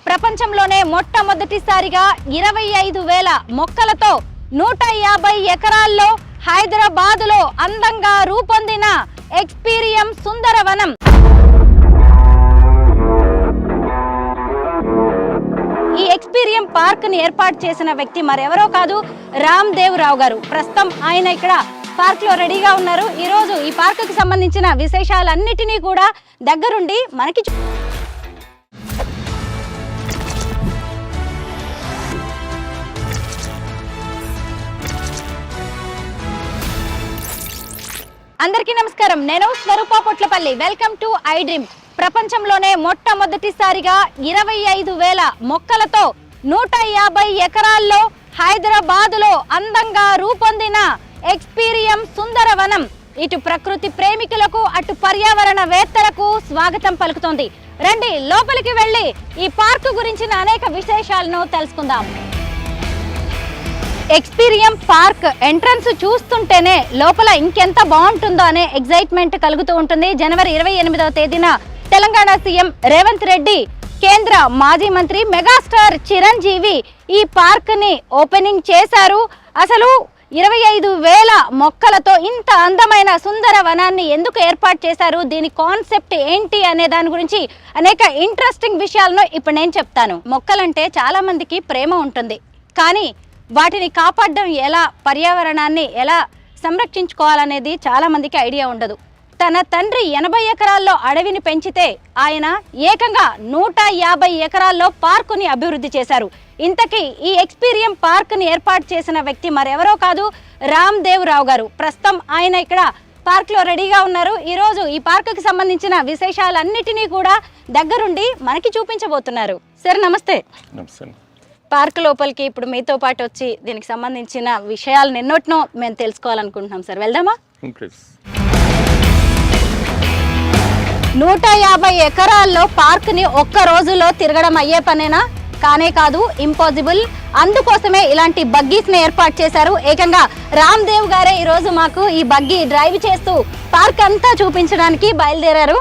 ప్రపంచంలోనే మొట్టమొదటిసారిగా 25,000 మొక్కలతో 150 ఎకరాల్లో హైదరాబాదులో అందంగా రూపొందిన ఎక్స్పీరియం సుందరవనం. ఈ ఎక్స్పీరియం పార్క్ ని ఏర్పాటు చేసిన వ్యక్తి మరెవరో కాదు, రామ్దేవ్ రావు గారు. ప్రస్తుతం ఆయన ఇక్కడ పార్క్ లో రెడీగా ఉన్నారు. ఈ రోజు ఈ పార్క్ కి సంబంధించిన విశేషాలన్నిటినీ కూడా దగ్గరుండి మనకి అందరికీ నమస్కారం. నేను Swaroopa Potlapalli. Welcome to I dream. ప్రపంచంలోనే మొట్టమొదటిసారిగా 25,000 మొక్కలతో 150 ఎకరాల్లో హైదరాబాదులో అందంగా రూపొందిన ఎక్స్పీరియం సుందరవనం ఇటు ప్రకృతి ప్రేమికులకు అటు పర్యావరణ వేత్తలకు స్వాగతం పలుకుతోంది. రండి లోపలికి వెళ్ళి ఈ పార్కు గురించిన అనేక విశేషాలను తెలుసుకుందాం. ఎక్స్పీరియం పార్క్ ఎంట్రన్స్ చూస్తుంటేనే లోపల ఇంకెంత బాగుంటుందో అనే ఎగ్జైట్మెంట్ కలుగుతూ ఉంటుంది. జనవరి 28వ తేదీన తెలంగాణ సీఎం రేవంత్ రెడ్డి, కేంద్ర మాజీ మంత్రి మెగాస్టార్ చిరంజీవి ఈ పార్క్ ని ఓపెనింగ్ చేశారు. అసలు 25,000 మొక్కలతో ఇంత అందమైన సుందర వనాన్ని ఎందుకు ఏర్పాటు చేశారు, దీని కాన్సెప్ట్ ఏంటి అనే దాని గురించి అనేక ఇంట్రెస్టింగ్ విషయాలను ఇప్పుడు నేను చెప్తాను. మొక్కలంటే చాలా మందికి ప్రేమ ఉంటుంది, కానీ వాటిని కాపాడడం ఎలా, పర్యావరణాన్ని ఎలా సంరక్షించుకోవాలనేది చాలా మందికి ఐడియా ఉండదు. తన తండ్రి 80 ఎకరాల్లో అడవిని పెంచితే ఆయన ఏకంగా 150 ఎకరాల్లో పార్కుని అభివృద్ధి చేశారు. ఇంతకీ ఈ ఎక్స్పీరియం పార్క్ని ఏర్పాటు చేసిన వ్యక్తి మరెవరో కాదు, రామ్దేవ్ రావు గారు. ప్రస్తుతం ఆయన ఇక్కడ పార్క్ లో రెడీగా ఉన్నారు. ఈ రోజు ఈ పార్క్ కి సంబంధించిన విశేషాలన్నిటినీ కూడా దగ్గరుండి మనకి చూపించబోతున్నారు. సార్ నమస్తే. పార్క్ లోపలికి ఇప్పుడు మీతో పాటు వచ్చి దీనికి సంబంధించిన విషయాలు ఎన్నోటినో మేము తెలుసుకోవాలనుకుంటున్నాం సార్. వెళ్దామా? 150 ఎకరాల్లో పార్క్ ని ఒక్క రోజులో తిరగడం అయ్యే పనేనా? కానే కాదు, ఇంపాసిబుల్. అందుకోసమే ఇలాంటి బగ్గీస్ ని ఏర్పాటు చేశారు. ఏకంగా రామ్దేవ్ గారే ఈ రోజు మాకు ఈ బగ్గీ డ్రైవ్ చేస్తూ పార్క్ అంతా చూపించడానికి బయలుదేరారు.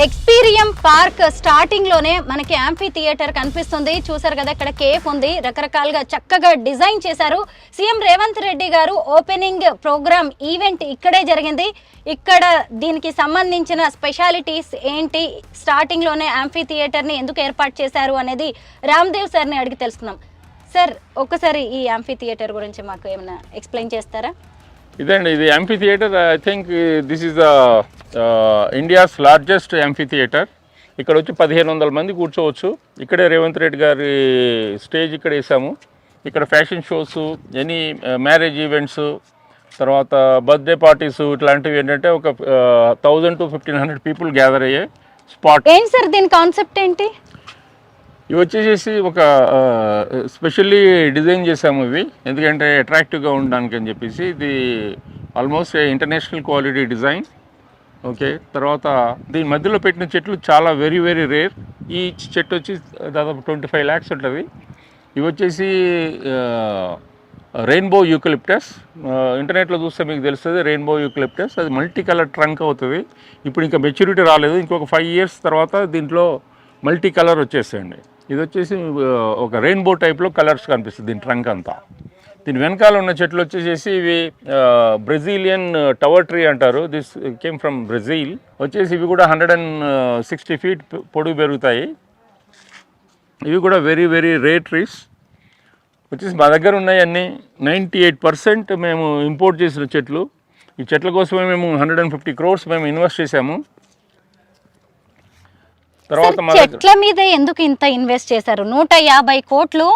ఎక్స్పీరియం పార్క్ స్టార్టింగ్ లోనే మనకి యాంఫీ థియేటర్ కనిపిస్తుంది. చూసారు కదా, ఇక్కడ కేఫ్ ఉంది, రకరకాలుగా చక్కగా డిజైన్ చేశారు. సీఎం రేవంత్ రెడ్డి గారు ఓపెనింగ్ ప్రోగ్రామ్ ఈవెంట్ ఇక్కడే జరిగింది. ఇక్కడ దీనికి సంబంధించిన స్పెషాలిటీస్ ఏంటి, స్టార్టింగ్ లోనే యాంఫీ థియేటర్ ని ఎందుకు ఏర్పాటు చేశారు అనేది రామ్దేవ్ సార్ ని అడిగి తెలుసుకుందాం. సార్, ఒక్కసారి ఈ యాంఫీ థియేటర్ గురించి మాకు ఏమైనా ఎక్స్ప్లెయిన్ చేస్తారా? ఇదండి, ఇది amphi theatre. I think this is India's largest amphi theatre. ఇక్కడ వచ్చి 1,500 మంది కూర్చోవచ్చు. ఇక్కడే రేవంత్ రెడ్డి గారి స్టేజ్ ఇక్కడ వేసాము. ఇక్కడ fashion shows, any marriage events, తర్వాత బర్త్డే పార్టీస్, ఇట్లాంటివి ఏంటంటే ఒక 1000 to 1,500 పీపుల్ గ్యాదర్ అయ్యే స్పాట్. ఏంటి సార్ దీని కాన్సెప్ట్ ఏంటి? ఇవి వచ్చేసి ఒక స్పెషల్లీ డిజైన్ చేసాము ఇవి, ఎందుకంటే అట్రాక్టివ్గా ఉండడానికి అని చెప్పేసి. ఇది almost international quality design. Okay, తర్వాత దీని మధ్యలో పెట్టిన చెట్లు చాలా వెరీ వెరీ రేర్. ఈ చెట్టు వచ్చి దాదాపు 25 lakhs ఉంటుంది. ఇవి వచ్చేసి రెయిన్బో యూకలిప్టస్. ఇంటర్నెట్లో చూస్తే మీకు తెలుస్తుంది రెయిన్బో యూకలిప్టస్. అది మల్టీ కలర్ ట్రంక్ అవుతుంది. ఇప్పుడు ఇంకా మెచ్యూరిటీ రాలేదు, ఇంకొక 5 years తర్వాత దీంట్లో మల్టీ కలర్ వచ్చేసేయండి. ఇది వచ్చేసి ఒక రెయిన్బో టైప్లో కలర్స్ కనిపిస్తుంది దీని ట్రంక్ అంతా. దీని వెనకాల ఉన్న చెట్లు వచ్చేసి ఇవి బ్రెజిలియన్ టవర్ ట్రీ అంటారు. This came from Brazil. వచ్చేసి ఇవి కూడా 160 feet పొడుగు పెరుగుతాయి. ఇవి కూడా వెరీ వెరీ రేర్ ట్రీస్. వచ్చేసి మా దగ్గర ఉన్నాయి అన్నీ 98% మేము ఇంపోర్ట్ చేసిన చెట్లు. ఈ చెట్ల కోసమే మేము 150 crores మేము ఇన్వెస్ట్ చేసాము. చెట్ల మీద ఎందుకు ఇంత ఇన్వెస్ట్ చేశారు? 150 కోట్లు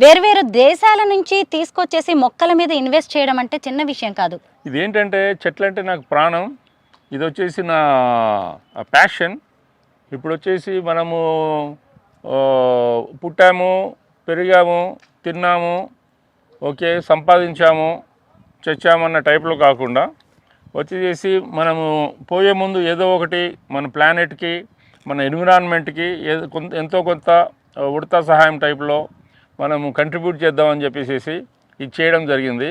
వేరు దేశాల నుంచి తీసుకొచ్చేసి మొక్కల మీద ఇన్వెస్ట్ చేయడం అంటే చిన్న విషయం కాదు. ఇదేంటంటే చెట్లు అంటే నాకు ప్రాణం. ఇది వచ్చేసి నా ప్యాషన్. ఇప్పుడు వచ్చేసి మనము పుట్టాము, పెరిగాము, తిన్నాము, ఓకే, సంపాదించాము, చచ్చామన్న టైప్లో కాకుండా వచ్చేసి మనము పోయే ముందు ఏదో ఒకటి మన ప్లానెట్కి, మన ఎన్విరాన్మెంట్కి ఎంతో కొంత ఉడతా సహాయం టైప్లో మనము కంట్రిబ్యూట్ చేద్దామని చెప్పేసి ఇది చేయడం జరిగింది.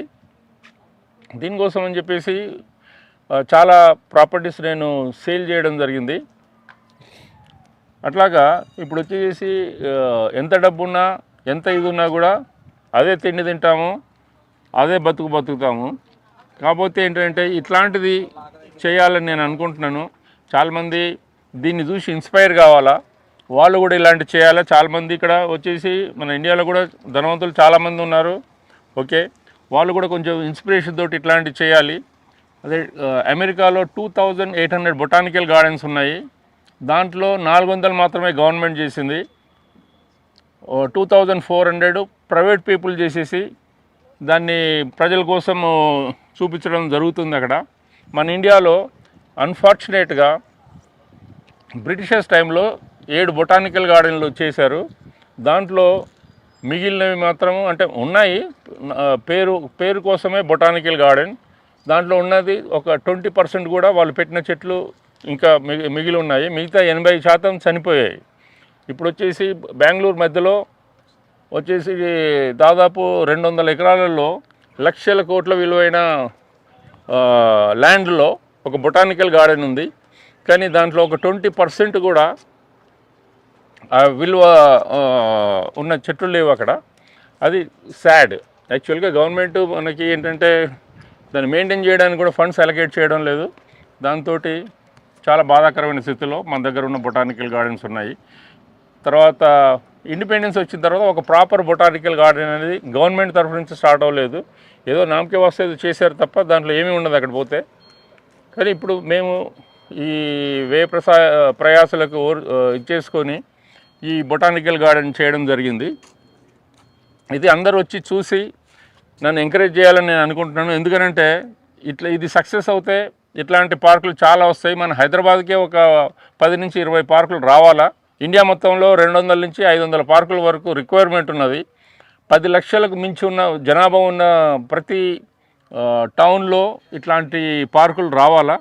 దీనికోసం అని చెప్పేసి చాలా ప్రాపర్టీస్ నేను సేల్ చేయడం జరిగింది. అట్లాగా ఇప్పుడు వచ్చేసి ఎంత డబ్బున్నా ఎంత ఇది ఉన్నా కూడా అదే తిండి తింటాము, అదే బతుకుతాము. కాకపోతే ఏంటంటే ఇట్లాంటిది చేయాలని నేను అనుకుంటున్నాను. చాలామంది దీన్ని చూసి ఇన్స్పైర్ కావాలా, వాళ్ళు కూడా ఇలాంటివి చేయాలా. చాలామంది ఇక్కడ వచ్చేసి మన ఇండియాలో కూడా ధనవంతులు చాలామంది ఉన్నారు. ఓకే, వాళ్ళు కూడా కొంచెం ఇన్స్పిరేషన్ తోటి ఇట్లాంటివి చేయాలి. అదే అమెరికాలో 2800 బొటానికల్ గార్డెన్స్ ఉన్నాయి. దాంట్లో 400 మాత్రమే గవర్నమెంట్ చేసింది, 2400 ప్రైవేట్ పీపుల్ చేసేసి దాన్ని ప్రజల కోసం చూపించడం జరుగుతుంది అక్కడ. మన ఇండియాలో అన్ఫార్చునేట్గా బ్రిటిషర్స్ టైంలో 7 బొటానికల్ గార్డెన్లు చేశారు. దాంట్లో మిగిలినవి మాత్రం అంటే ఉన్నాయి, పేరు కోసమే బొటానికల్ గార్డెన్. దాంట్లో ఉన్నది ఒక 20% కూడా వాళ్ళు పెట్టిన చెట్లు ఇంకా మిగిలి ఉన్నాయి. మిగతా 80% చనిపోయాయి. ఇప్పుడు వచ్చేసి బెంగళూరు మధ్యలో వచ్చేసి దాదాపు 200 ఎకరాలలో లక్షల కోట్ల విలువైన ల్యాండ్లో ఒక బొటానికల్ గార్డెన్ ఉంది. కానీ దాంట్లో ఒక 20% కూడా విలువ ఉన్న చెట్లు లేవు అక్కడ. అది సాడ్. యాక్చువల్గా గవర్నమెంట్ మనకి ఏంటంటే దాన్ని మెయింటైన్ చేయడానికి కూడా ఫండ్స్ అలొకేట్ చేయడం లేదు. దాంతో చాలా బాధాకరమైన స్థితిలో మన దగ్గర ఉన్న బొటానికల్ గార్డెన్స్ ఉన్నాయి. తర్వాత ఇండిపెండెన్స్ వచ్చిన తర్వాత ఒక ప్రాపర్ బొటానికల్ గార్డెన్ అనేది గవర్నమెంట్ తరఫు నుంచి స్టార్ట్ అవ్వలేదు. ఏదో నామకే వస్తే చేశారు తప్ప దాంట్లో ఏమీ ఉండదు అక్కడ పోతే. కానీ ఇప్పుడు మేము ఈ ప్రయాసాలకు ఇచ్చేసుకొని ఈ బొటానికల్ గార్డెన్ చేయడం జరిగింది. ఇది అందరూ వచ్చి చూసి నన్ను ఎంకరేజ్ చేయాలని నేను అనుకుంటున్నాను. ఎందుకంటే ఇది సక్సెస్ అవుతే ఇట్లాంటి పార్కులు చాలా వస్తాయి. మన హైదరాబాద్కే ఒక 10 నుంచి 20 పార్కులు రావాలా. ఇండియా మొత్తంలో 200 నుంచి 500 పార్కుల వరకు రిక్వైర్మెంట్ ఉన్నది. 10 లక్షలకు మించి ఉన్న జనాభా ఉన్న ప్రతి టౌన్లో ఇట్లాంటి పార్కులు రావాలా,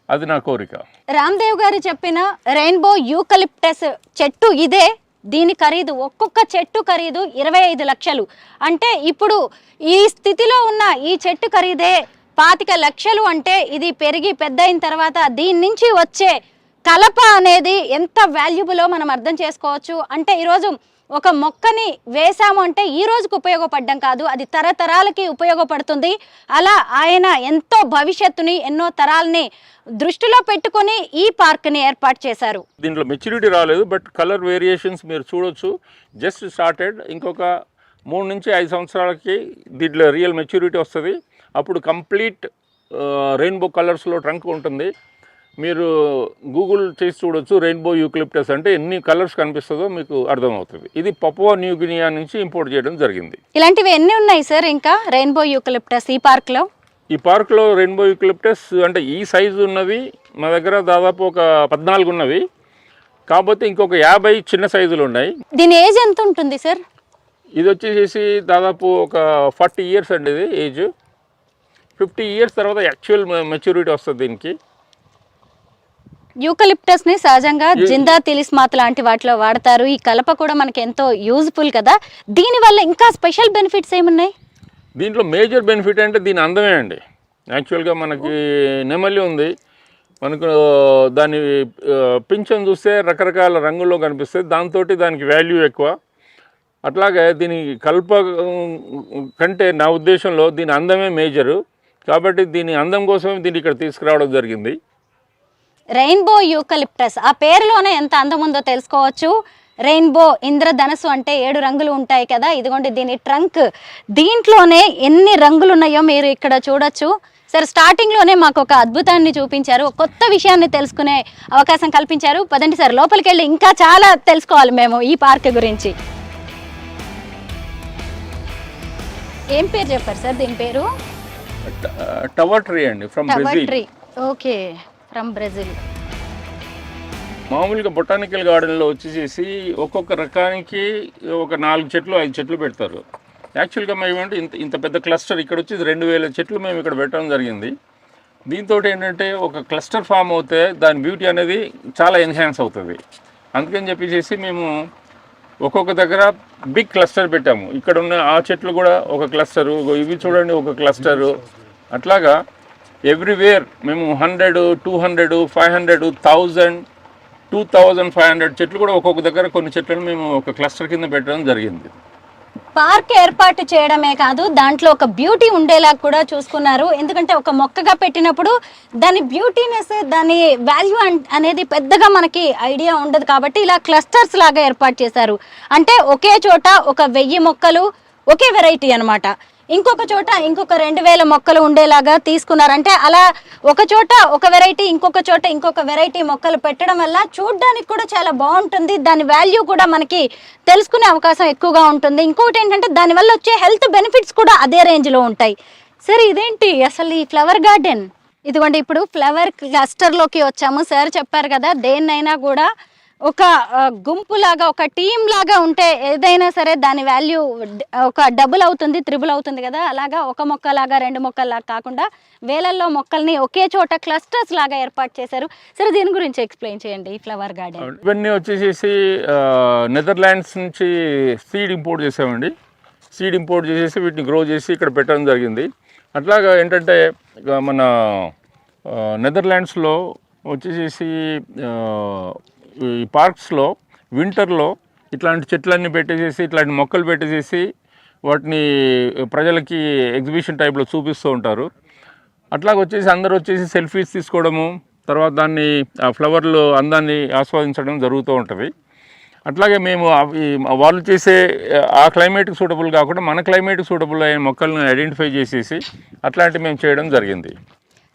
అది నా కోరిక. రామ్దేవ్ గారు చెప్పిన రెయిన్బో యూకలిప్టస్ చెట్టు ఇదే. దీని ఖరీదు, ఒక్కొక్క చెట్టు ఖరీదు 25 లక్షలు. అంటే ఇప్పుడు ఈ స్థితిలో ఉన్న ఈ చెట్టు ఖరీదే 25 లక్షలు. అంటే ఇది పెరిగి పెద్ద అయిన తర్వాత దీని నుంచి వచ్చే కలప అనేది ఎంత వాల్యుబులో మనం అర్థం చేసుకోవచ్చు. అంటే ఈరోజు ఒక మొక్కని వేసాము అంటే ఈ రోజుకు ఉపయోగపడడం కాదు, అది తరతరాలకి ఉపయోగపడుతుంది. అలా ఆయన ఎంతో భవిష్యత్తుని, ఎన్నో తరాలని దృష్టిలో పెట్టుకొని ఈ పార్క్ని ఏర్పాటు చేశారు. దీంట్లో మెచ్యూరిటీ రాలేదు, బట్ కలర్ వేరియేషన్స్ మీరు చూడొచ్చు. Just started. ఇంకొక 3 నుంచి 5 సంవత్సరాలకి దీంట్లో రియల్ మెచ్యూరిటీ వస్తుంది. అప్పుడు కంప్లీట్ రెయిన్బో కలర్స్లో ట్రంక్ ఉంటుంది. మీరు గూగుల్ చేసి చూడొచ్చు. రెయిన్బో యూకలిప్టస్ అంటే ఎన్ని కలర్స్ కనిపిస్తుందో మీకు అర్థమవుతుంది. ఇది పపువా న్యూ గినియా నుంచి ఇంపోర్ట్ చేయడం జరిగింది. ఇలాంటివి ఎన్ని ఉన్నాయి సార్ ఇంకా రెయిన్బో యూకలిప్టస్ ఈ పార్క్లో? ఈ పార్క్లో రెయిన్బో యూకలిప్టస్ అంటే ఈ సైజు ఉన్నవి మా దగ్గర దాదాపు ఒక 14 ఉన్నవి. కాకపోతే ఇంకొక 50 చిన్న సైజులు ఉన్నాయి. దీని ఏజ్ ఎంత ఉంటుంది సార్? ఇది వచ్చేసి దాదాపు ఒక 40 ఇయర్స్ అండి. ఇది ఏజ్ 50 ఇయర్స్ తర్వాత యాక్చువల్ మెచ్యూరిటీ వస్తుంది దీనికి. యూకలిప్టస్ని సహజంగా జిందా తిలిస్మాత్ లాంటి వాటిలో వాడతారు. ఈ కలప కూడా మనకి ఎంతో యూజ్ఫుల్ కదా. దీనివల్ల ఇంకా స్పెషల్ బెనిఫిట్స్ ఏమున్నాయి? దీంట్లో మేజర్ బెనిఫిట్ అంటే దీని అందమే అండి. యాక్చువల్గా మనకి నెమలి ఉంది, మనకు దాని పింఛన్ చూస్తే రకరకాల రంగుల్లో కనిపిస్తుంది. దాంతో దానికి వాల్యూ ఎక్కువ. అట్లాగే దీని కల్ప కంటే నా ఉద్దేశంలో దీని అందమే మేజరు. కాబట్టి దీని అందం కోసమే దీన్ని ఇక్కడ తీసుకురావడం జరిగింది. రెయిన్బో యూకలిప్టస్ ఆ పేరులోనే ఎంత అందం ఉందో తెలుసుకోవచ్చు. రెయిన్బో ఇంద్రధనస్సు అంటే 7 రంగులు ఉంటాయి కదా. ఇదిగోండి దీని ట్రంక్, దీంట్లోనే ఎన్ని రంగులు ఉన్నాయో మీరు ఇక్కడ చూడొచ్చు. సార్ స్టార్టింగ్లోనే మాకు ఒక అద్భుతాన్ని చూపించారు, కొత్త విషయాన్ని తెలుసుకునే అవకాశం కల్పించారు. పదండి సార్ లోపలికి వెళ్ళి ఇంకా చాలా తెలుసుకోవాలి మేము ఈ పార్క్ గురించి. ఏం పేరు చెప్పారు సార్ దీని పేరు? టవర్ ట్రీ అండి, from Brazil. Okay, from Brazil. మామూలుగా బొటానికల్ గార్డెన్లో వచ్చేసి ఒక్కొక్క రకానికి ఒక 4 చెట్లు 5 చెట్లు పెడతారు. యాక్చువల్గా మేము ఏంటంటే ఇంత పెద్ద క్లస్టర్ ఇక్కడ వచ్చి 2000 చెట్లు మేము ఇక్కడ పెట్టడం జరిగింది. దీంతో ఏంటంటే ఒక క్లస్టర్ ఫామ్ అవుతే దాని బ్యూటీ అనేది చాలా ఎన్హాన్స్ అవుతుంది. అందుకని చెప్పేసి మేము ఒక్కొక్క దగ్గర బిగ్ క్లస్టర్ పెట్టాము. ఇక్కడ ఉన్న ఆ చెట్లు కూడా ఒక క్లస్టరు, ఇవి చూడండి ఒక క్లస్టరు. అట్లాగా ఎవ్రీవేర్ మేము 100, 200, 500, 1000, 2500 చెట్లు కూడా ఒక్కొక్క దగ్గర కొన్ని చెట్లను మేము ఒక క్లస్టర్ కింద పెట్టడం జరిగింది. పార్క్ ఏర్పాటు చేయడమే కాదు, దాంట్లో ఒక బ్యూటీ ఉండేలా కూడా చూసుకున్నారు. ఎందుకంటే ఒక మొక్కగా పెట్టినప్పుడు దాని బ్యూటీనెస్, దాని వాల్యూ అనేది పెద్దగా మనకి ఐడియా ఉండదు. కాబట్టి ఇలా క్లస్టర్స్ లాగా ఏర్పాటు చేశారు. అంటే ఒకే చోట ఒక 1000 మొక్కలు ఒకే వెరైటీ అన్నమాట. ఇంకొక చోట ఇంకొక 2000 మొక్కలు ఉండేలాగా తీసుకున్నారు. అంటే అలా ఒక చోట ఒక వెరైటీ, ఇంకొక చోట ఇంకొక వెరైటీ మొక్కలు పెట్టడం వల్ల చూడడానికి కూడా చాలా బాగుంటుంది. దాని వాల్యూ కూడా మనకి తెలుసుకునే అవకాశం ఎక్కువగా ఉంటుంది. ఇంకొకటి ఏంటంటే దానివల్ల వచ్చే హెల్త్ బెనిఫిట్స్ కూడా అదే రేంజ్లో ఉంటాయి. సరే, ఇదేంటి అసలు ఈ ఫ్లవర్ గార్డెన్? ఇదిగోండి, ఇప్పుడు ఫ్లవర్ క్లస్టర్లోకి వచ్చాము. సార్ చెప్పారు కదా, దేన్నైనా కూడా ఒక గుంపులాగా, ఒక టీం లాగా ఉంటే ఏదైనా సరే దాని వాల్యూ ఒక డబుల్ అవుతుంది, త్రిబుల్ అవుతుంది కదా. అలాగా ఒక మొక్కలాగా 2 మొక్కల్లాగా కాకుండా వేలల్లో మొక్కల్ని ఒకే చోట క్లస్టర్స్ లాగా ఏర్పాటు చేశారు. సరే, దీని గురించి ఎక్స్ప్లెయిన్ చేయండి. ఈ ఫ్లవర్ గార్డెన్ ఇవన్నీ వచ్చేసి నెదర్లాండ్స్ నుంచి సీడ్ ఇంపోర్ట్ చేసామండి. సీడ్ ఇంపోర్ట్ చేసేసి వీటిని గ్రో చేసి ఇక్కడ పెట్టడం జరిగింది. అట్లాగా ఏంటంటే మన నెదర్లాండ్స్లో వచ్చేసి ఈ పార్క్స్లో వింటర్లో ఇట్లాంటి చెట్లన్నీ పెట్టేసేసి, ఇట్లాంటి మొక్కలు పెట్టేసేసి వాటిని ప్రజలకి ఎగ్జిబిషన్ టైప్లో చూపిస్తూ ఉంటారు. అట్లాగ వచ్చేసి అందరూ వచ్చేసి సెల్ఫీస్ తీసుకోవడము, తర్వాత దాన్ని ఆ ఫ్లవర్లు అందాన్ని ఆస్వాదించడం జరుగుతూ ఉంటుంది. అట్లాగే మేము వాళ్ళు చేసే ఆ క్లైమేట్కి సూటబుల్ కాకుండా మన క్లైమేట్కి సూటబుల్ అయిన మొక్కలను ఐడెంటిఫై చేసేసి అట్లాంటివి మేము చేయడం జరిగింది.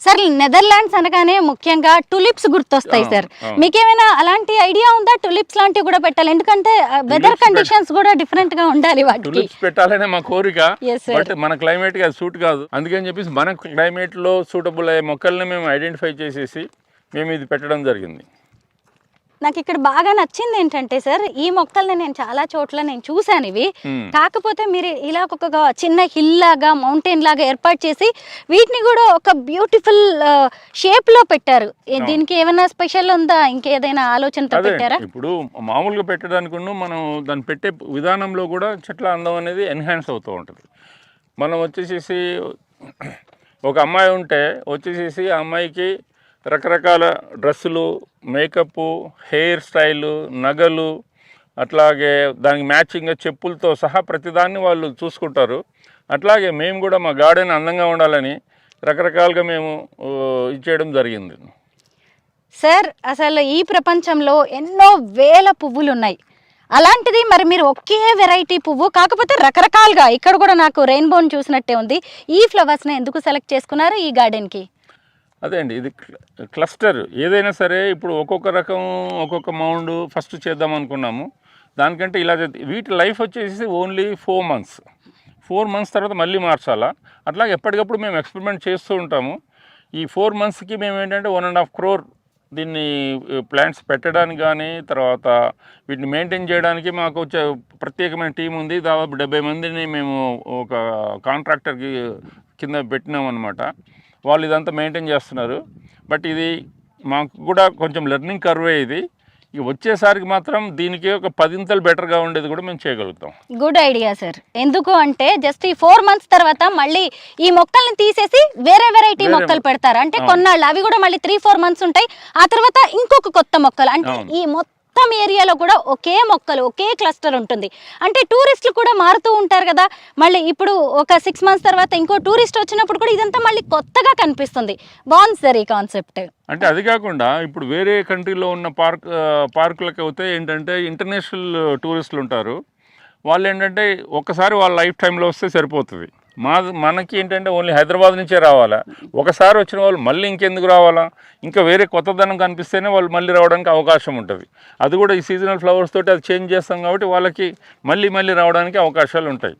సార్, నెదర్లాండ్స్ అనగానే ముఖ్యంగా టులిప్స్ గుర్తొస్తాయి. సార్, మీకేమైనా అలాంటి ఐడియా ఉందా? టులిప్స్ లాంటివి కూడా పెట్టాలి, ఎందుకంటే వెదర్ కండిషన్స్ కూడా డిఫరెంట్ గా ఉండాలి. టులిప్స్ పెట్టాలనే మా కోరిక, బట్ మన క్లైమేట్ కి అది సూట్ కాదు. అందుకని చెప్పేసి మన క్లైమేట్ లో సూటబుల్ అయ్యే మొక్కల్ని మేము ఐడెంటిఫై చేసేసి మేము ఇది పెట్టడం జరిగింది. నాకు ఇక్కడ బాగా నచ్చింది ఏంటంటే సార్, ఈ మొక్కల్ని నేను చాలా చోట్ల నేను చూశాను ఇవి. కాకపోతే మీరు ఇలా ఒక చిన్న హిల్ లాగా, మౌంటైన్ లాగా ఏర్పాటు చేసి వీటిని కూడా ఒక బ్యూటిఫుల్ షేప్ లో పెట్టారు. దీనికి ఏమైనా స్పెషల్ ఉందా? ఇంకేదైనా ఆలోచనతో పెట్టారా? ఇప్పుడు మామూలుగా పెట్టడానికి మనం దాన్ని పెట్టే విధానంలో కూడా చెట్ల అందం అనేది ఎన్హాన్స్ అవుతూ ఉంటుంది. మనం వచ్చేసి ఒక అమ్మాయి ఉంటే వచ్చేసి ఆ అమ్మాయికి రకరకాల డ్రెస్సులు, మేకప్, హెయిర్ స్టైలు, నగలు, అట్లాగే దానికి మ్యాచింగ్గా చెప్పులతో సహా ప్రతిదాన్ని వాళ్ళు చూసుకుంటారు. అట్లాగే మేము కూడా మా గార్డెన్ అందంగా ఉండాలని రకరకాలుగా మేము ఇచ్చేయడం జరిగింది. సార్, అసలు ఈ ప్రపంచంలో ఎన్నో వేల పువ్వులు ఉన్నాయి. అలాంటిది మరి మీరు ఒకే వెరైటీ పువ్వు, కాకపోతే రకరకాలుగా, ఇక్కడ కూడా నాకు రెయిన్బోని చూసినట్టే ఉంది. ఈ ఫ్లవర్స్ని ఎందుకు సెలెక్ట్ చేసుకున్నారు ఈ గార్డెన్కి? అదే అండి, ఇది క్లస్టర్. ఏదైనా సరే ఇప్పుడు ఒక్కొక్క రకం, ఒక్కొక్క మౌండ్ ఫస్ట్ చేద్దాం అనుకున్నాము. దానికంటే ఇలా వీటి లైఫ్ వచ్చేసి ఓన్లీ 4 months. 4 months తర్వాత మళ్ళీ మార్చాలా. అట్లాగే ఎప్పటికప్పుడు మేము ఎక్స్పెరిమెంట్ చేస్తూ ఉంటాము. ఈ 4 monthsకి మేము ఏంటంటే 1.5 crore దీన్ని ప్లాంట్స్ పెట్టడానికి కానీ, తర్వాత వీటిని మెయింటైన్ చేయడానికి మాకు వచ్చే ప్రత్యేకమైన టీం ఉంది. దాదాపు 70 మందిని మేము ఒక కాంట్రాక్టర్కి కింద పెట్టినాం అన్నమాట. వాళ్ళు ఇదంతా మెయింటైన్ చేస్తున్నారు. బట్ ఇది మాకు కూడా కొంచెం లెర్నింగ్ కర్వే. ఇది ఇక వచ్చేసరికి మాత్రం దీనికి ఒక 10 బెటర్గా ఉండేది కూడా మేము చేయగలుగుతాం. Good idea sir. ఎందుకు అంటే జస్ట్ ఈ 4 months తర్వాత మళ్ళీ ఈ మొక్కల్ని తీసేసి వేరే వెరైటీ మొక్కలు పెడతారు. అంటే కొన్నాళ్ళు అవి కూడా మళ్ళీ 3-4 months ఉంటాయి. ఆ తర్వాత ఇంకొక కొత్త మొక్కలు. అంటే ఈ మొత్తం ఏరియాలో కూడా ఒకే మొక్కలు, ఒకే క్లస్టర్ ఉంటుంది. అంటే టూరిస్టులు కూడా మారుతూ ఉంటారు కదా. మళ్ళీ ఇప్పుడు ఒక 6 months తర్వాత ఇంకో టూరిస్ట్ వచ్చినప్పుడు కూడా ఇదంతా మళ్ళీ కొత్తగా కనిపిస్తుంది. బాగుంది సార్ ఈ కాన్సెప్ట్. అంటే అది కాకుండా ఇప్పుడు వేరే కంట్రీలో ఉన్న పార్కులకు అయితే ఏంటంటే ఇంటర్నేషనల్ టూరిస్టులు ఉంటారు. వాళ్ళు ఏంటంటే ఒక్కసారి వాళ్ళ లైఫ్ టైంలో వస్తే సరిపోతుంది. మనకి ఏంటంటే ఓన్లీ హైదరాబాద్ నుంచే రావాలా. ఒకసారి వచ్చిన వాళ్ళు మళ్ళీ ఇంకెందుకు రావాలా, ఇంకా వేరే కొత్తదనం కనిపిస్తేనే వాళ్ళు మళ్ళీ రావడానికి అవకాశం ఉంటుంది. అది కూడా ఈ సీజనల్ ఫ్లవర్స్ తోటి అది చేంజ్ చేస్తాం కాబట్టి వాళ్ళకి మళ్ళీ రావడానికి అవకాశాలు ఉంటాయి.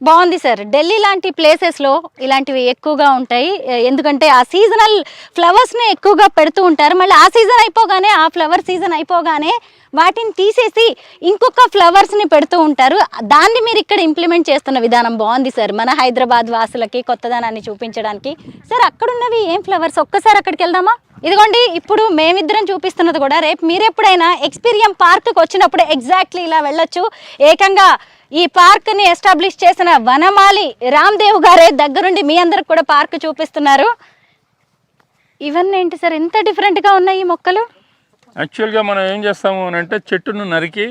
బాగుంది సార్. ఢిల్లీ లాంటి ప్లేసెస్లో ఇలాంటివి ఎక్కువగా ఉంటాయి. ఎందుకంటే ఆ సీజనల్ ఫ్లవర్స్ని ఎక్కువగా పెడుతూ ఉంటారు. మళ్ళీ ఆ సీజన్ అయిపోగానే, ఆ ఫ్లవర్ సీజన్ అయిపోగానే వాటిని తీసేసి ఇంకొక ఫ్లవర్స్ని పెడుతూ ఉంటారు. దాన్ని మీరు ఇక్కడ ఇంప్లిమెంట్ చేస్తున్న విధానం బాగుంది సార్. మన హైదరాబాద్ వాసులకి కొత్తదనాన్ని చూపించడానికి. సార్, అక్కడున్నవి ఏం ఫ్లవర్స్? ఒక్కసారి అక్కడికి వెళ్దామా? ఇదిగోండి, ఇప్పుడు మేమిద్దరం చూపిస్తున్నది కూడా రేపు మీరు ఎప్పుడైనా ఎక్స్పీరియం పార్క్కి వచ్చినప్పుడు ఎగ్జాక్ట్లీ ఇలా వెళ్ళొచ్చు. ఏకంగా ఈ పార్క్ని ఎస్టాబ్లిష్ చేసిన వనమాలి రామ్దేవ్ గారే దగ్గరుండి మీ అందరికి కూడా పార్క్ చూపిస్తున్నారు. ఇవన్నీ ఏంటి సార్, ఎంత డిఫరెంట్గా ఉన్నాయి ఈ మొక్కలు? యాక్చువల్గా మనం ఏం చేస్తాము అని అంటే చెట్టును నరికి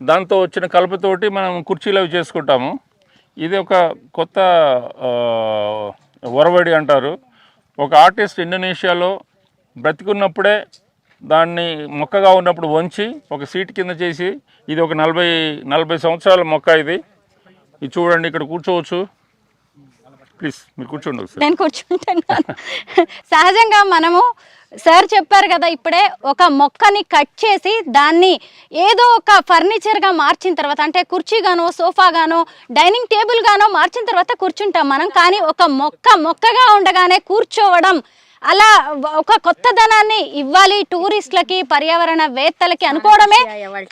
దాంతో వచ్చిన కలపతోటి మనం కుర్చీలు అవి చేసుకుంటాము. ఇది ఒక కొత్త ఒరవడి అంటారు. ఒక ఆర్టిస్ట్ ఇండోనేషియాలో బ్రతికున్నప్పుడే దాన్ని మొక్కగా ఉన్నప్పుడు వంచి ఒక సీట్ కింద చేసి, ఇది ఒక 40 సంవత్సరాల మొక్క. ఇది చూడండి, ఇక్కడ కూర్చోవచ్చు. ప్లీజ్ మీరు కూర్చోండి ఒకసారి. నేను కూర్చుంటున్నాను. సహజంగా మనము సార్ చెప్పారు కదా ఇప్పుడే, ఒక మొక్కని కట్ చేసి దాన్ని ఏదో ఒక ఫర్నిచర్గా మార్చిన తర్వాత, అంటే కుర్చీగానో సోఫాగానో డైనింగ్ టేబుల్ గానో మార్చిన తర్వాత కూర్చుంటాం మనం. కానీ ఒక మొక్కగా ఉండగానే కూర్చోవడం, అలా ఒక కొత్తదనాన్ని ఇవ్వాలి టూరిస్టులకి, పర్యావరణ వేత్తలకి అనుకోవడమే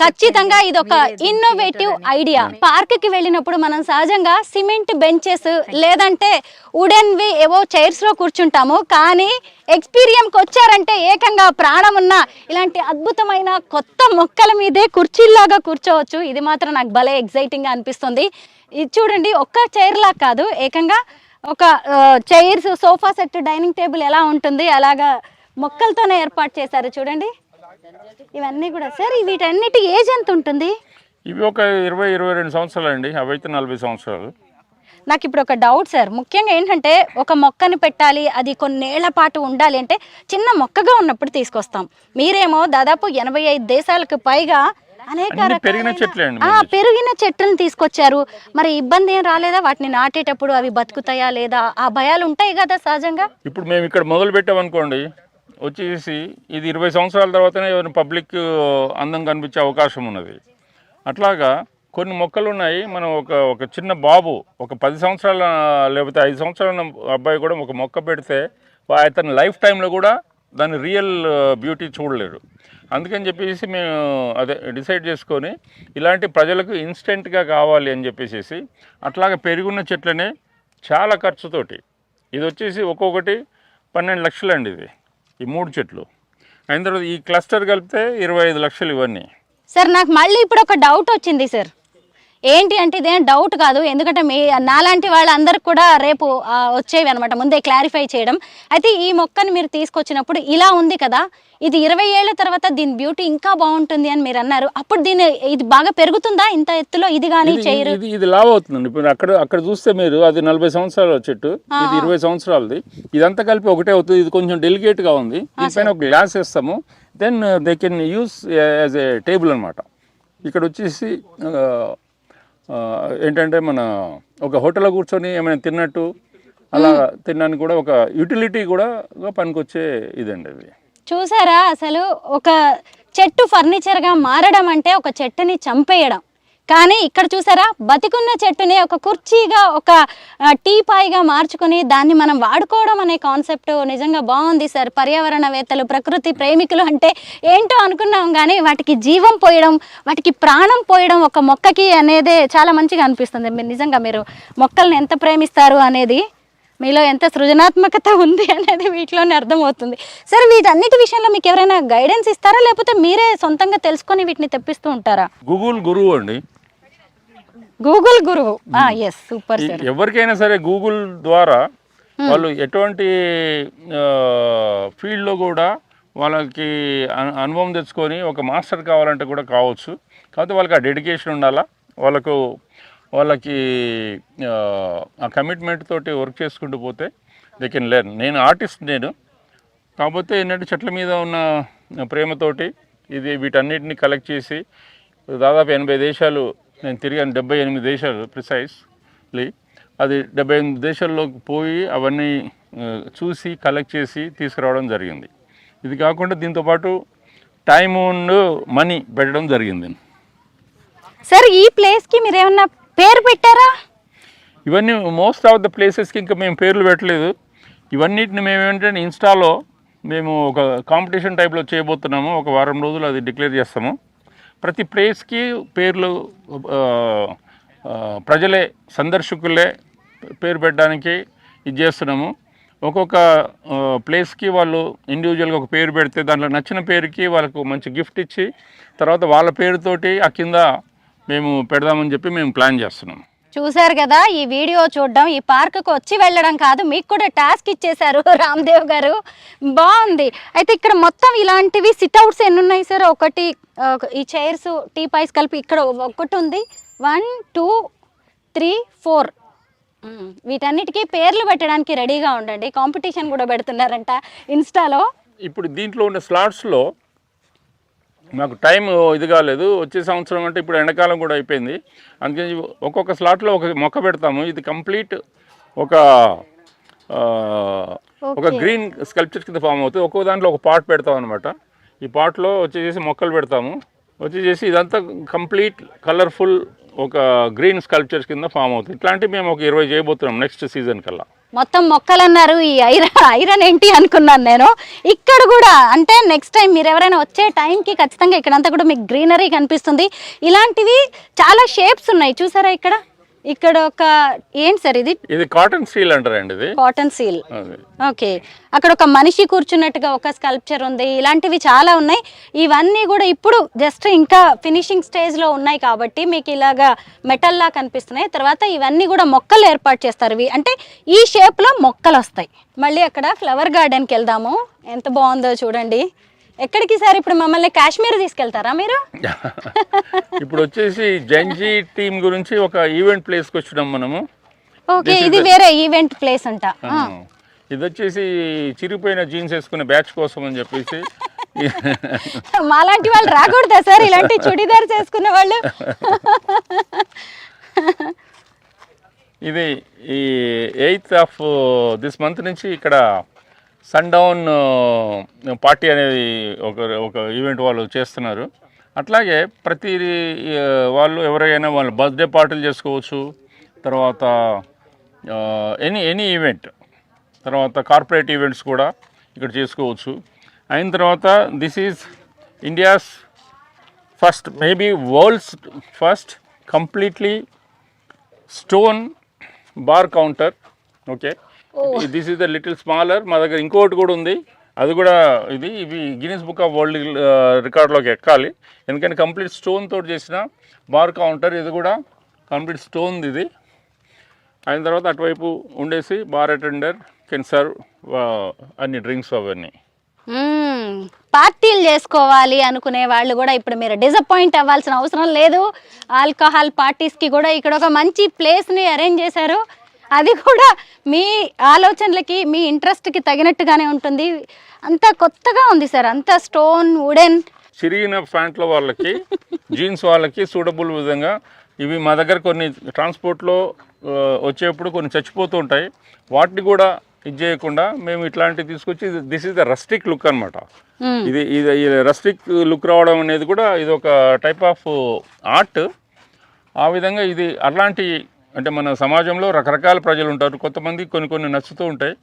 ఖచ్చితంగా ఇది ఒక ఇన్నోవేటివ్ ఐడియా. పార్క్ కి వెళ్ళినప్పుడు మనం సహజంగా సిమెంట్ బెంచెస్ లేదంటే వుడెన్వి ఏవో చైర్స్ లో కూర్చుంటాము. కానీ ఎక్స్పీరియన్స్కి వచ్చారంటే ఏకంగా ప్రాణం ఉన్న ఇలాంటి అద్భుతమైన కొత్త మొక్కల మీదే కుర్చీల్లాగా కూర్చోవచ్చు. ఇది మాత్రం నాకు భలే ఎగ్జైటింగ్ గా అనిపిస్తుంది. ఇది చూడండి, ఒక్క చైర్ లా కాదు, ఏకంగా ఒక chairs, sofa set, dining table ఎలా ఉంటుంది అలాగా మొక్కలతోనే ఏర్పాటు చేశారు. చూడండి ఇవన్నీ కూడా. సార్ వీటన్నిటి ఏజ్ ఎంత ఉంటుంది? ఇవి ఒక 20-22 సంవత్సరాలు అండి, అవైతే 40 సంవత్సరాలు. నాకు ఇప్పుడు ఒక డౌట్ సార్, ముఖ్యంగా ఏంటంటే ఒక మొక్కని పెట్టాలి, అది కొన్నేళ్ల పాటు ఉండాలి అంటే చిన్న మొక్కగా ఉన్నప్పుడు తీసుకొస్తాం. మీరేమో దాదాపు 85 దేశాలకు పైగా అనేక పెరిగిన చెట్లను తీసుకొచ్చారు. మరి ఇబ్బంది ఏం రాలేదా వాటిని నాటేటప్పుడు? అవి బతుకుతాయా లేదా, ఆ భయాలు ఉంటాయి కదా సహజంగా. ఇప్పుడు మేము ఇక్కడ మొదలు పెట్టామనుకోండి, వచ్చేసి ఇది 20 సంవత్సరాల తర్వాతనే ఎవరిని పబ్లిక్ అందం కనిపించే అవకాశం ఉన్నది. అట్లాగా కొన్ని మొక్కలు ఉన్నాయి. మనం ఒక చిన్న బాబు, ఒక 10 సంవత్సరాల లేకపోతే 5 సంవత్సరాల అబ్బాయి కూడా ఒక మొక్క పెడితే అతని లైఫ్ టైంలో కూడా దాని రియల్ బ్యూటీ చూడలేరు. అందుకని చెప్పేసి మేము డిసైడ్ చేసుకొని ఇలాంటి ప్రజలకు ఇన్స్టెంట్గా కావాలి అని చెప్పేసి అట్లాగే పెరుగున్న చెట్లనే చాలా ఖర్చుతోటి, ఇది వచ్చేసి ఒక్కొక్కటి 12 లక్షలు అండి. ఈ 3 చెట్లు అయిన తర్వాత ఈ క్లస్టర్ కలిపితే 25 లక్షలు ఇవన్నీ. సార్ నాకు మళ్ళీ ఇప్పుడు ఒక డౌట్ వచ్చింది సార్. ఏంటి అంటే ఇదేం డౌట్ కాదు, ఎందుకంటే నాలాంటి వాళ్ళందరికి కూడా రేపు వచ్చేవి అనమాట, ముందే క్లారిఫై చేయడం. అయితే ఈ మొక్కను మీరు తీసుకొచ్చినప్పుడు ఇలా ఉంది కదా, ఇది 20 ఏళ్ల తర్వాత దీని బ్యూటీ ఇంకా బాగుంటుంది అని మీరు అన్నారు. అప్పుడు ఇది బాగా పెరుగుతుందా ఇంత ఎత్తులో? ఇది కానీ చేయరు, ఇది లావ్ అవుతుందండి. ఇప్పుడు అక్కడ చూస్తే మీరు, అది 40 సంవత్సరాల చెట్టు, ఇది 20 సంవత్సరాలది. ఇదంతా కలిపి ఒకటే అవుతుంది. ఇది కొంచెం డెలికేట్గా ఉంది. దీనిపైన ఒక గ్లాస్ వేస్తాము, then they can use as a table అనమాట. ఇక్కడ వచ్చేసి ఏంటంటే మన ఒక హోటల్లో కూర్చొని ఏమైనా తిన్నట్టు అలా తినడానికి కూడా ఒక యూటిలిటీ కూడా పనికొచ్చే ఇదండి అది. చూసారా, అసలు ఒక చెట్టు ఫర్నిచర్గా మారడం అంటే ఒక చెట్టుని చంపేయడం. కానీ ఇక్కడ చూసారా, బతికున్న చెట్టుని ఒక కుర్చీగా, ఒక టీపాయిగా మార్చుకుని దాన్ని మనం వాడుకోవడం అనే కాన్సెప్ట్ నిజంగా బాగుంది సార్. పర్యావరణవేత్తలు, ప్రకృతి ప్రేమికులు అంటే ఏంటో అనుకున్నాం, కానీ వాటికి జీవం పోయడం, వాటికి ప్రాణం పోయడం ఒక మొక్కకి అనేదే చాలా మంచిగా అనిపిస్తుంది. నిజంగా మీరు మొక్కల్ని ఎంత ప్రేమిస్తారు అనేది, మీలో ఎంత సృజనాత్మకత ఉంది అనేది వీటిలోనే అర్థమవుతుంది. సరే, వీటన్నిటి విషయంలో మీకు ఎవరైనా గైడెన్స్ ఇస్తారా, లేకపోతే మీరే సొంతంగా తెలుసుకొని వీటిని తెప్పిస్తూ ఉంటారా? గూగుల్ గురువు అండి. గూగుల్ గురువు, ఎస్, సూపర్ సార్. ఎవరికైనా సరే గూగుల్ ద్వారా వాళ్ళు ఎటువంటి ఫీల్డ్లో కూడా వాళ్ళకి అనుభవం తెచ్చుకొని ఒక మాస్టర్ కావాలంటే కూడా కావచ్చు. కాకపోతే వాళ్ళకి ఆ డెడికేషన్ ఉండాలా, వాళ్ళకి ఆ కమిట్మెంట్ తోటి వర్క్ చేసుకుంటూ పోతే దే కెన్ లెర్న్. నేను ఆర్టిస్ట్, కాకపోతే ఏంటంటే చెట్ల మీద ఉన్న ప్రేమతోటి వీటన్నిటిని కలెక్ట్ చేసి దాదాపు 80 దేశాలు నేను తిరిగాను, 78 దేశాలు ప్రిసైజ్లీ. అది 78 దేశాల్లోకి పోయి అవన్నీ చూసి కలెక్ట్ చేసి తీసుకురావడం జరిగింది. ఇది కాకుండా దీంతోపాటు టైం అండ్ మనీ పెట్టడం జరిగింది. సార్, ఈ ప్లేస్కి మీరు ఏమన్నా పేరు పెట్టారా? ఇవన్నీ మోస్ట్ ఆఫ్ ద ప్లేసెస్కి ఇంకా మేము పేర్లు పెట్టలేదు. ఇవన్నిటిని మేము ఏంటంటే ఇన్స్టాలో మేము ఒక కాంపిటీషన్ టైప్లో చేయబోతున్నాము. ఒక వారం రోజులు అది డిక్లేర్ చేస్తాము. ప్రతి ప్లేస్కి పేర్లు ప్రజలే, సందర్శకులే పేరు పెట్టడానికి ఇది చేస్తున్నాము. ఒక్కొక్క ప్లేస్కి వాళ్ళు ఇండివిజువల్గా ఒక పేరు పెడితే దాంట్లో నచ్చిన పేరుకి వాళ్ళకు మంచి గిఫ్ట్ ఇచ్చి తర్వాత వాళ్ళ పేరుతోటి ఆ కింద మేము పెడదామని చెప్పి మేము ప్లాన్ చేస్తున్నాం. చూసారు కదా, ఈ వీడియో చూడడం, ఈ పార్కుకు వచ్చి వెళ్ళడం కాదు, మీకు కూడా టాస్క్ ఇచ్చేశారు రామ్దేవ్ గారు. బాగుంది. అయితే ఇక్కడ మొత్తం ఇలాంటివి సిట్అవుట్స్ ఎన్ని ఉన్నాయి సార్? ఒకటి ఈ చైర్స్ టీ పాయ్స్ కలిపి ఇక్కడ ఒకటి ఉంది, 1 2 3 4. వీటన్నిటికీ పేర్లు పెట్టడానికి రెడీగా ఉండండి. కాంపిటీషన్ కూడా పెడుతున్నారంట ఇన్స్టాలో. ఇప్పుడు దీంట్లో ఉన్న స్లాట్స్లో మాకు టైం ఇది కాలేదు, వచ్చే సంవత్సరం అంటే ఇప్పుడు ఎండాకాలం కూడా అయిపోయింది, అందుకని ఒక్కొక్క స్లాట్లో ఒక మొక్క పెడతాము. ఇది కంప్లీట్ ఒక గ్రీన్ స్కల్ప్చర్ కింద ఫామ్ అవుతుంది. ఒక్కొక్క దాంట్లో ఒక పాట్ పెడతాం అనమాట. ఈ పాట్లో వచ్చేసి మొక్కలు పెడతాము. వచ్చేసి ఇదంతా కంప్లీట్ కలర్ఫుల్ ఒక గ్రీన్ స్కల్ప్చర్స్ కింద ఫామ్ అవుతుంది. ఇట్లాంటివి మేము ఒక 20 చేయబోతున్నాం నెక్స్ట్ సీజన్ కల్లా. మొత్తం మొక్కలు అన్నారు, ఈ ఐరన్ ఏంటి అనుకున్నాను నేను. ఇక్కడ కూడా అంటే నెక్స్ట్ టైం మీరు ఎవరైనా వచ్చే టైంకి ఖచ్చితంగా ఇక్కడంతా కూడా మీకు గ్రీనరీ కనిపిస్తుంది. ఇలాంటివి చాలా షేప్స్ ఉన్నాయి చూసారా ఇక్కడ. ఇక్కడ ఒక ఏంటి సార్ ఇది కాటన్ సీల్ అంటారండి. ఇది కాటన్ సీల్. ఓకే, అక్కడ ఒక మనిషి కూర్చున్నట్టుగా ఒక స్కల్ప్చర్ ఉంది. ఇలాంటివి చాలా ఉన్నాయి. ఇవన్నీ కూడా ఇప్పుడు జస్ట్ ఇంకా ఫినిషింగ్ స్టేజ్ లో ఉన్నాయి కాబట్టి మీకు ఇలాగా మెటల్ లా కనిపిస్తున్నాయి. తర్వాత ఇవన్నీ కూడా మొక్కలు ఏర్పాటు చేస్తారు. ఇవి అంటే ఈ షేప్ లో మొక్కలు వస్తాయి. మళ్ళీ అక్కడ ఫ్లవర్ గార్డెన్ కి వెళ్దాము. ఎంత బాగుందో చూడండి. ఎక్కడికి సార్ ఇప్పుడు మమ్మల్ని కాశ్మీర్ తీసుకెళ్తారా మీరు? ఇప్పుడు వచ్చేసి జంజీ టీమ్ గురించి ఒక ఈవెంట్ ప్లేస్ కి వచ్చినాం మనము. ఓకే, ఇది వేరే ఈవెంట్ ప్లేస్ అంట. ఇది వచ్చేసి చిరిగిపోయిన జీన్స్ వేసుకునే బ్యాచ్ కోసం అని చెప్పేసి. మాలాంటి వాళ్ళు రాకూడదా సార్ ఇలాంటి చుడిదార్ చేసుకునే వాళ్ళు? ఇది ఈ 8th of this month నుంచి ఇక్కడ సన్ డౌన్ పార్టీ అనేది ఒక ఈవెంట్ వాళ్ళు చేస్తున్నారు. అట్లాగే ప్రతి వాళ్ళు ఎవరైనా వాళ్ళ బర్త్డే పార్టీలు చేసుకోవచ్చు, తర్వాత ఎనీ ఈవెంట్, తర్వాత కార్పొరేట్ ఈవెంట్స్ కూడా ఇక్కడ చేసుకోవచ్చు. అయిన తర్వాత this is India's first, maybe world's first completely stone bar counter. Okay, this is the little smaller. మా దగ్గర ఇంకోటి కూడా ఉంది, అది కూడా ఇవి గిన్నెస్ బుక్ ఆఫ్ వరల్డ్ రికార్డ్లోకి ఎక్కాలి. ఎందుకంటే కంప్లీట్ స్టోన్ తోటి చేసిన బార్ కౌంటర్. ఇది కూడా కంప్లీట్ స్టోన్. ఇది అయిన తర్వాత అటువైపు ఉండేసి బార్ అటెండర్ కెన్ సర్వ్ అన్ని డ్రింక్స్ అవన్నీ. పార్టీలు చేసుకోవాలి అనుకునే వాళ్ళు కూడా ఇప్పుడు మీరు డిసప్పాయింట్ అవ్వాల్సిన అవసరం లేదు. ఆల్కహాల్ పార్టీస్కి కూడా ఇక్కడ ఒక మంచి ప్లేస్ని అరేంజ్ చేశారు. అది కూడా మీ ఆలోచనలకి మీ ఇంట్రెస్ట్కి తగినట్టుగానే ఉంటుంది. అంతా కొత్తగా ఉంది సార్, అంతా స్టోన్ వుడెన్. చిరిగిన ప్యాంట్ల వాళ్ళకి జీన్స్ వాళ్ళకి సూటబుల్ విధంగా ఇవి మా దగ్గర కొన్ని ట్రాన్స్పోర్ట్లో వచ్చేప్పుడు కొన్ని చచ్చిపోతూ ఉంటాయి. వాటిని కూడా ఇది చేయకుండా మేము ఇట్లాంటివి తీసుకొచ్చి this is the rustic look అనమాట. ఇది రస్టిక్ లుక్ రావడం అనేది కూడా ఇది ఒక టైప్ ఆఫ్ ఆర్ట్. ఆ విధంగా ఇది అలాంటి అంటే మన సమాజంలో రకరకాల ప్రజలు ఉంటారు. కొంతమంది కొన్ని నచ్చుతూ ఉంటాయి.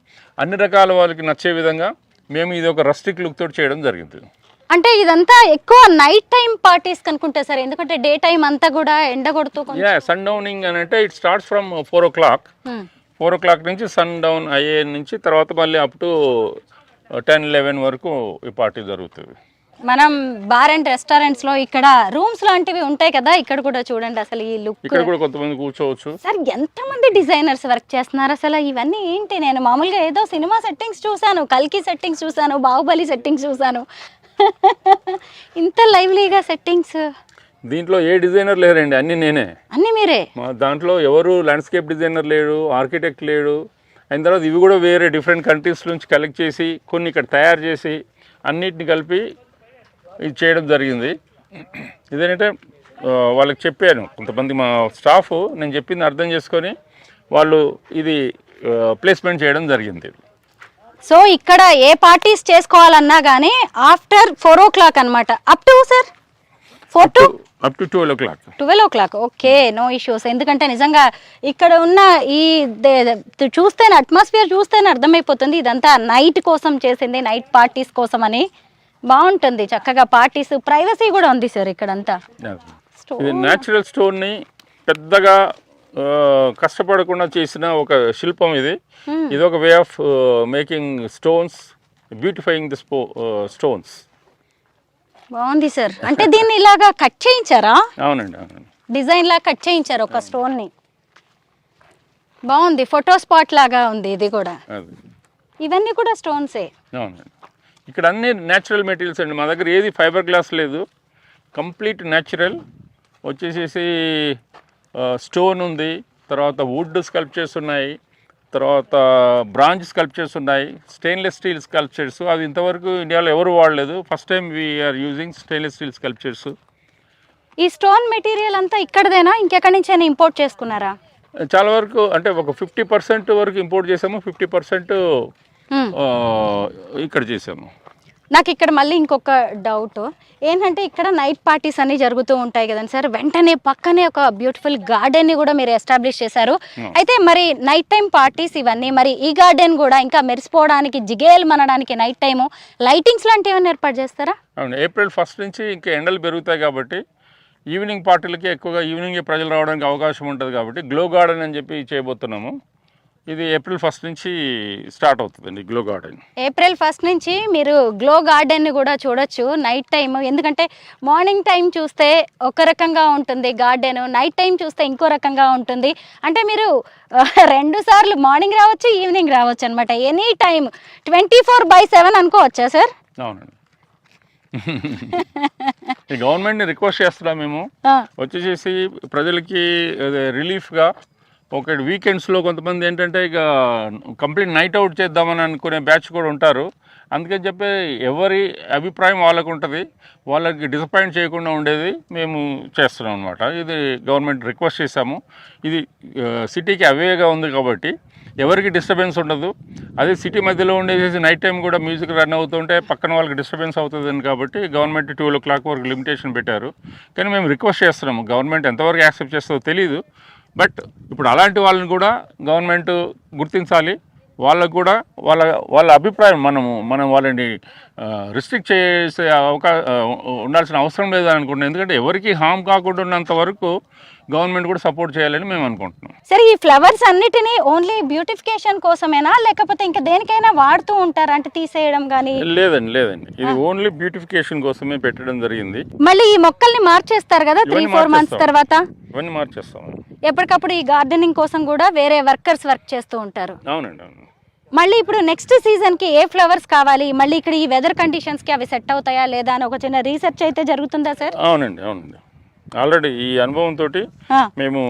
అన్ని రకాల వాళ్ళకి నచ్చే విధంగా మేము ఇది ఒక రస్టిక్ లుక్ తోటి చేయడం జరిగింది. అంటే ఇదంతా ఎక్కువ నైట్ టైం పార్టీస్ కనుకుంటా సార్, ఎందుకంటే డే టైం అంతా కూడా ఎండ కొడుతూ సన్ డౌనింగ్ అని అంటే it starts from 4 o'clock. 4 o'clock నుంచి సన్ డౌన్ అయ్యే నుంచి తర్వాత మళ్ళీ అప్ టు 10-11 వరకు ఈ పార్టీ జరుగుతుంది. మనం బార్ అండ్ రెస్టారెంట్స్ లో ఇక్కడ రూమ్స్ లాంటివి ఉంటాయి కదా, ఇక్కడ కూడా చూడండి అసలు ఈ లుక్. ఇక్కడ కూడా కొంతమంది కూర్చోవచ్చు. సార్ ఎంతమంది డిజైనర్స్ వర్క్ చేస్తున్నారు అసలు. ఇవన్నీ ఏంటి? నేను మామూలుగా ఏదో సినిమా సెట్టింగ్స్ చూసాను, కల్కి సెట్టింగ్స్ చూసాను, బాహుబలి సెట్టింగ్స్ చూసాను. ఇంత లైవ్లీగా సెట్టింగ్స్. దీంట్లో ఏ డిజైనర్ లేరండి, అన్ని నేనే. అన్ని మీరే? మా దాంట్లో ఎవరు ల్యాండ్స్కేప్ డిజైనర్ లేడు, ఆర్కిటెక్ట్ లేడు. అయిన తర్వాత ఇవి కూడా వేరే డిఫరెంట్ కంట్రీస్ నుంచి కలెక్ట్ చేసి కొన్ని ఇక్కడ తయారు చేసి అన్నిటిని కలిపి ఇది చేయడం జరిగింది. ఇదేంటంటే వాళ్ళకి చెప్పాను, కొంతమంది మా స్టాఫ్ నేను చెప్పింది అర్థం చేసుకొని వాళ్ళు ఇది ప్లేస్మెంట్ చేయడం జరిగింది. సో ఇక్కడ ఏ పార్టీస్ చేసుకోవాలన్నా కానీ ఆఫ్టర్ 4 o'clock అనమాట. Up to sir 4 to up to 12 o'clock. 12 o'clock. Okay, no issues. ఎందుకంటే నిజంగా ఇక్కడ ఉన్న ఈ చూస్తేనే అట్మాస్ఫియర్ చూస్తేనే అర్థమైపోతుంది ఇదంతా నైట్ కోసం చేసింది, నైట్ పార్టీస్ కోసం అని. బాగుంటుంది చక్కగా పార్టీస్, ప్రైవసీ కూడా ఉంది సార్ ఇక్కడంతా. ఇది న్యాచురల్ స్టోన్ని పెద్దగా కష్టపడకుండా చేసిన ఒక శిల్పం ఇది. ఇది ఒక way of making stones, beautifying the stones. బాగుంది సార్. అంటే దీన్ని ఇలాగా కట్ చేయించారా? అవునండి, అవునండి. డిజైన్ లా కట్ చేయించారు ఒక స్టోన్ ని. బాగుంది, ఫోటో స్పాట్ లాగా ఉంది ఇది కూడా. అది ఇవన్నీ కూడా స్టోన్సే. అవునండి, ఇక్కడ అన్ని న్యాచురల్ మెటీరియల్స్ అండి. మా దగ్గర ఏది ఫైబర్ గ్లాస్ లేదు, కంప్లీట్ న్యాచురల్. వచ్చేసేసి స్టోన్ ఉంది, తర్వాత వుడ్ స్కల్ప్చర్స్ ఉన్నాయి, తర్వాత బ్రాంజ్ స్కల్ప్చర్స్ ఉన్నాయి, స్టెయిన్లెస్ స్టీల్ స్కల్ప్చర్స్. అవి ఇంతవరకు ఇండియాలో ఎవరు వాడలేదు. First time we're using stainless steel sculptures. ఈ స్టోన్ మెటీరియల్ అంతా ఇక్కడదేనా, ఇంకెక్కడి నుంచి అయినా ఇంపోర్ట్ చేసుకున్నారా? చాలా వరకు అంటే ఒక 50% వరకు ఇంపోర్ట్ చేసాము, 50% ఇక్కడ చేసాము. నాకు ఇక్కడ మళ్ళీ ఇంకొక డౌట్ ఏంటంటే, ఇక్కడ నైట్ పార్టీస్ అన్ని జరుగుతూ ఉంటాయి కదండి సార్, వెంటనే పక్కనే ఒక బ్యూటిఫుల్ గార్డెన్ని కూడా మీరు ఎస్టాబ్లిష్ చేశారు. అయితే మరి నైట్ టైం పార్టీస్ ఇవన్నీ, మరి ఈ గార్డెన్ కూడా ఇంకా మెరిసిపోవడానికి, జిగేల్ మనడానికి నైట్ టైము లైటింగ్స్ లాంటివి ఏమైనా ఏర్పాటు చేస్తారా? అవును, ఏప్రిల్ 1 నుంచి ఇంకా ఎండలు పెరుగుతాయి కాబట్టి ఈవినింగ్ పార్టీలకి ఎక్కువగా ఈవినింగ్ ప్రజలు రావడానికి అవకాశం ఉంటుంది కాబట్టి గ్లో గార్డెన్ అని చెప్పి చేయబోతున్నాము. ఇది ఏప్రిల్ 1 నుంచి స్టార్ట్ అవుతుందండి గ్లో గార్డెన్. ఏప్రిల్ 1 నుంచి మీరు గ్లో గార్డెన్ని కూడా చూడొచ్చు నైట్ టైం. ఎందుకంటే మార్నింగ్ టైం చూస్తే ఒక రకంగా ఉంటుంది గార్డెన్, నైట్ టైం చూస్తే ఇంకో రకంగా ఉంటుంది. అంటే మీరు 2 సార్లు మార్నింగ్ రావచ్చు, ఈవినింగ్ రావచ్చు అనమాట. ఎనీ టైం 24/7 అనుకోవచ్చా సార్? అవునండి. గవర్నమెంట్ని రిక్వెస్ట్ చేస్తున్నాం మేము, వచ్చేసేసి ప్రజలకి రిలీఫ్గా ఒక వీకెండ్స్లో కొంతమంది ఏంటంటే ఇక కంప్లీట్ నైట్ అవుట్ చేద్దామని అనుకునే బ్యాచ్ కూడా ఉంటారు. అందుకని చెప్పి ఎవరి అభిప్రాయం వాళ్ళకు ఉంటుంది, వాళ్ళకి డిసప్పాయింట్ చేయకుండా ఉండేది మేము చేస్తున్నాం అనమాట. ఇది గవర్నమెంట్ రిక్వెస్ట్ చేశాము. ఇది సిటీకి అవేగా ఉంది కాబట్టి ఎవరికి డిస్టర్బెన్స్ ఉండదు. అదే సిటీ మధ్యలో ఉండేసి నైట్ టైం కూడా మ్యూజిక్ రన్ అవుతుంటే పక్కన వాళ్ళకి డిస్టర్బెన్స్ అవుతుందని కాబట్టి గవర్నమెంట్ 12 o'clock వరకు లిమిటేషన్ పెట్టారు. కానీ మేము రిక్వెస్ట్ చేస్తున్నాము, గవర్నమెంట్ ఎంతవరకు యాక్సెప్ట్ చేస్తుందో తెలీదు. బట్ ఇప్పుడు అలాంటి వాళ్ళని కూడా గవర్నమెంట్ గుర్తించాలి. వాళ్ళకు కూడా వాళ్ళ అభిప్రాయం మనం వాళ్ళని రిస్ట్రిక్ట్ చేసే ఉండాల్సిన అవసరం లేదని అనుకుంటున్నాం. ఎందుకంటే ఎవరికి హామ్ కాకుండా ఉన్నంత వరకు గవర్నమెంట్ కూడా సపోర్ట్ చేయాలని మేము అనుకుంటున్నాం. సరే, ఈ ఫ్లవర్స్ అన్నిటినీ ఓన్లీ బ్యూటిఫికేషన్ కోసమేనా, లేకపోతే ఇంకా దేనికైనా వాడుతూ ఉంటారా? అంటే తీసేయడం కానీ? లేదండి, ఇది ఓన్లీ బ్యూటిఫికేషన్ కోసమే పెట్టడం జరిగింది. మళ్ళీ ఈ మొక్కల్ని మార్చేస్తారు కదా 3-4 months తర్వాత? ఇవన్నీ మార్చేస్తాం. ఎప్పటికప్పుడు ఈ గార్డెనింగ్ కోసం కూడా వేరే వర్కర్స్ వర్క్ చేస్తూ ఉంటారు. అవునండి, అవును. మళ్ళీ ఇప్పుడు నెక్స్ట్ సీజన్కి ఏ ఫ్లవర్స్ కావాలి, మళ్ళీ ఇక్కడ ఈ వెదర్ కండిషన్స్కి అవి సెట్ అవుతాయా లేదా అని ఒక చిన్న రీసెర్చ్ అయితే జరుగుతుందా సార్? అవునండి. ఆల్రెడీ ఈ అనుభవంతో మేము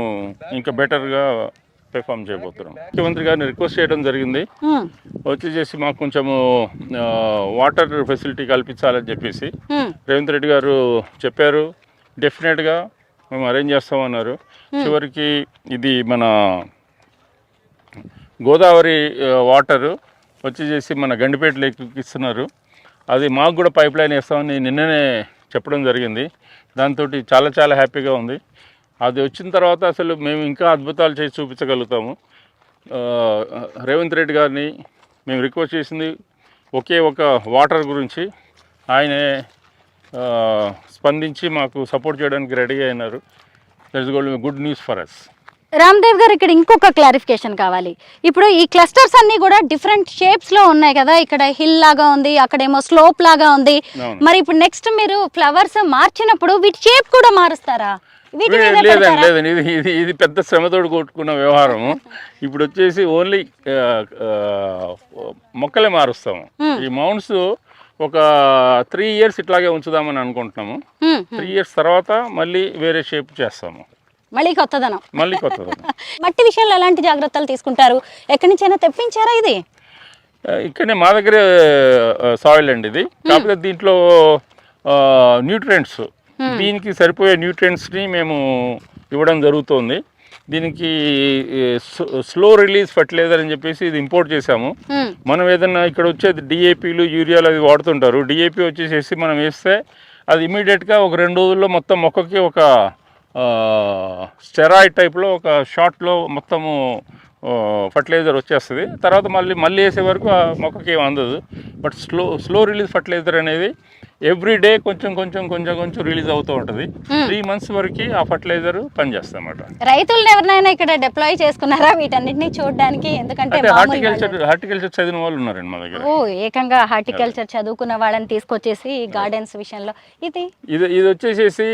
ఇంకా బెటర్గా పెర్ఫామ్ చేయబోతున్నాం. ముఖ్యమంత్రి గారిని రిక్వెస్ట్ చేయడం జరిగింది, వచ్చేసి మాకు కొంచెము వాటర్ ఫెసిలిటీ కల్పించాలని చెప్పేసి రేవంత్ రెడ్డి గారు చెప్పారు. డెఫినెట్గా మేము అరేంజ్ చేస్తామన్నారు. చివరికి ఇది మన గోదావరి వాటర్ వచ్చేసి మన గండిపేట లేక్కి ఇస్తున్నారు. అది మాకు కూడా పైప్ లైన్ వేస్తామని నిన్ననే చెప్పడం జరిగింది. దాంతో చాలా హ్యాపీగా ఉంది. అది వచ్చిన తర్వాత అసలు మేము ఇంకా అద్భుతాలు చేసి చూపించగలుగుతాము. రేవంత్ రెడ్డి గారిని మేము రిక్వెస్ట్ చేసింది ఒకే ఒక వాటర్ గురించి. ఆయనే స్పందించి మాకు సపోర్ట్ చేయడానికి రెడీ అయినారు. That is going good news for us. Ramdev garu, ఇక్కడ ఇంకొక క్లారిఫికేషన్ కావాలి. ఇప్పుడు ఈ క్లస్టర్స్ అన్ని కూడా డిఫరెంట్ షేప్స్ లో ఉన్నాయి కదా, ఇక్కడ హిల్ లాగా ఉంది, అక్కడేమో స్లోప్ లాగా ఉంది. మరి ఇప్పుడు నెక్స్ట్ మీరు ఫ్లవర్స్ మార్చినప్పుడు వీటి షేప్ కూడా మారుస్తారా? లేదండి, ఇది పెద్ద శ్రమతోడు కొట్టుకున్న వ్యవహారము. ఇప్పుడు వచ్చేసి ఓన్లీ మొక్కలే మారుస్తాము. ఈ మౌంట్స్ ఒక 3 years ఇట్లాగే ఉంచుదామని అనుకుంటున్నాము. 3 years తర్వాత మళ్ళీ వేరే షేప్ చేస్తాము. మళ్ళీ కొత్తదనం. మట్టి విషయంలో ఎలాంటి జాగ్రత్తలు తీసుకుంటారు? ఎక్కడి నుంచైనా తెప్పించారా? ఇది ఇక్కడనే మా దగ్గరే సాయిల్ అండి ఇది. కాకపోతే దీంట్లో న్యూట్రియంట్స్, దీనికి సరిపోయే న్యూట్రియంట్స్ని మేము ఇవ్వడం జరుగుతుంది. దీనికి స్లో రిలీజ్ ఫర్టిలైజర్ అని చెప్పేసి ఇది ఇంపోర్ట్ చేసాము. మనం ఏదన్నా ఇక్కడ వచ్చేది డిఏపీలు, యూరియాలు అది వాడుతుంటారు. డిఏపీ వచ్చేసేసి మనం వేస్తే అది ఇమీడియట్గా ఒక 2 రోజుల్లో మొత్తం మొక్కకి ఒక స్టెరాయిడ్ టైప్లో ఒక షార్ట్లో మొత్తము ఫర్టిలైజర్ వచ్చేస్తుంది. తర్వాత మళ్ళీ వేసే వరకు ఆ మొక్కకి ఏం అందదు. బట్ స్లో రిలీజ్ ఫర్టిలైజర్ అనేది ఎవ్రీ డే కొంచెం కొంచెం కొంచెం కొంచెం రిలీజ్ అవుతూ ఉంటుంది. 3 months వరకు ఆ ఫర్టిలైజర్ పనిచేస్తుంది అన్నమాట. రైతులను ఎవరినైనా ఇక్కడ డిప్లాయ్ చేసుకున్నారా వీటన్నిటిని చూడడానికి? ఎందుకంటే హార్టికల్చర్ చదివిన వాళ్ళు ఉన్నారండి మా దగ్గర. ఓ, ఏకంగా హార్టికల్చర్ చదువుకున్న వాళ్ళని తీసుకొచ్చేసి గార్డెన్స్ విషయంలో ఇది వచ్చేసేసి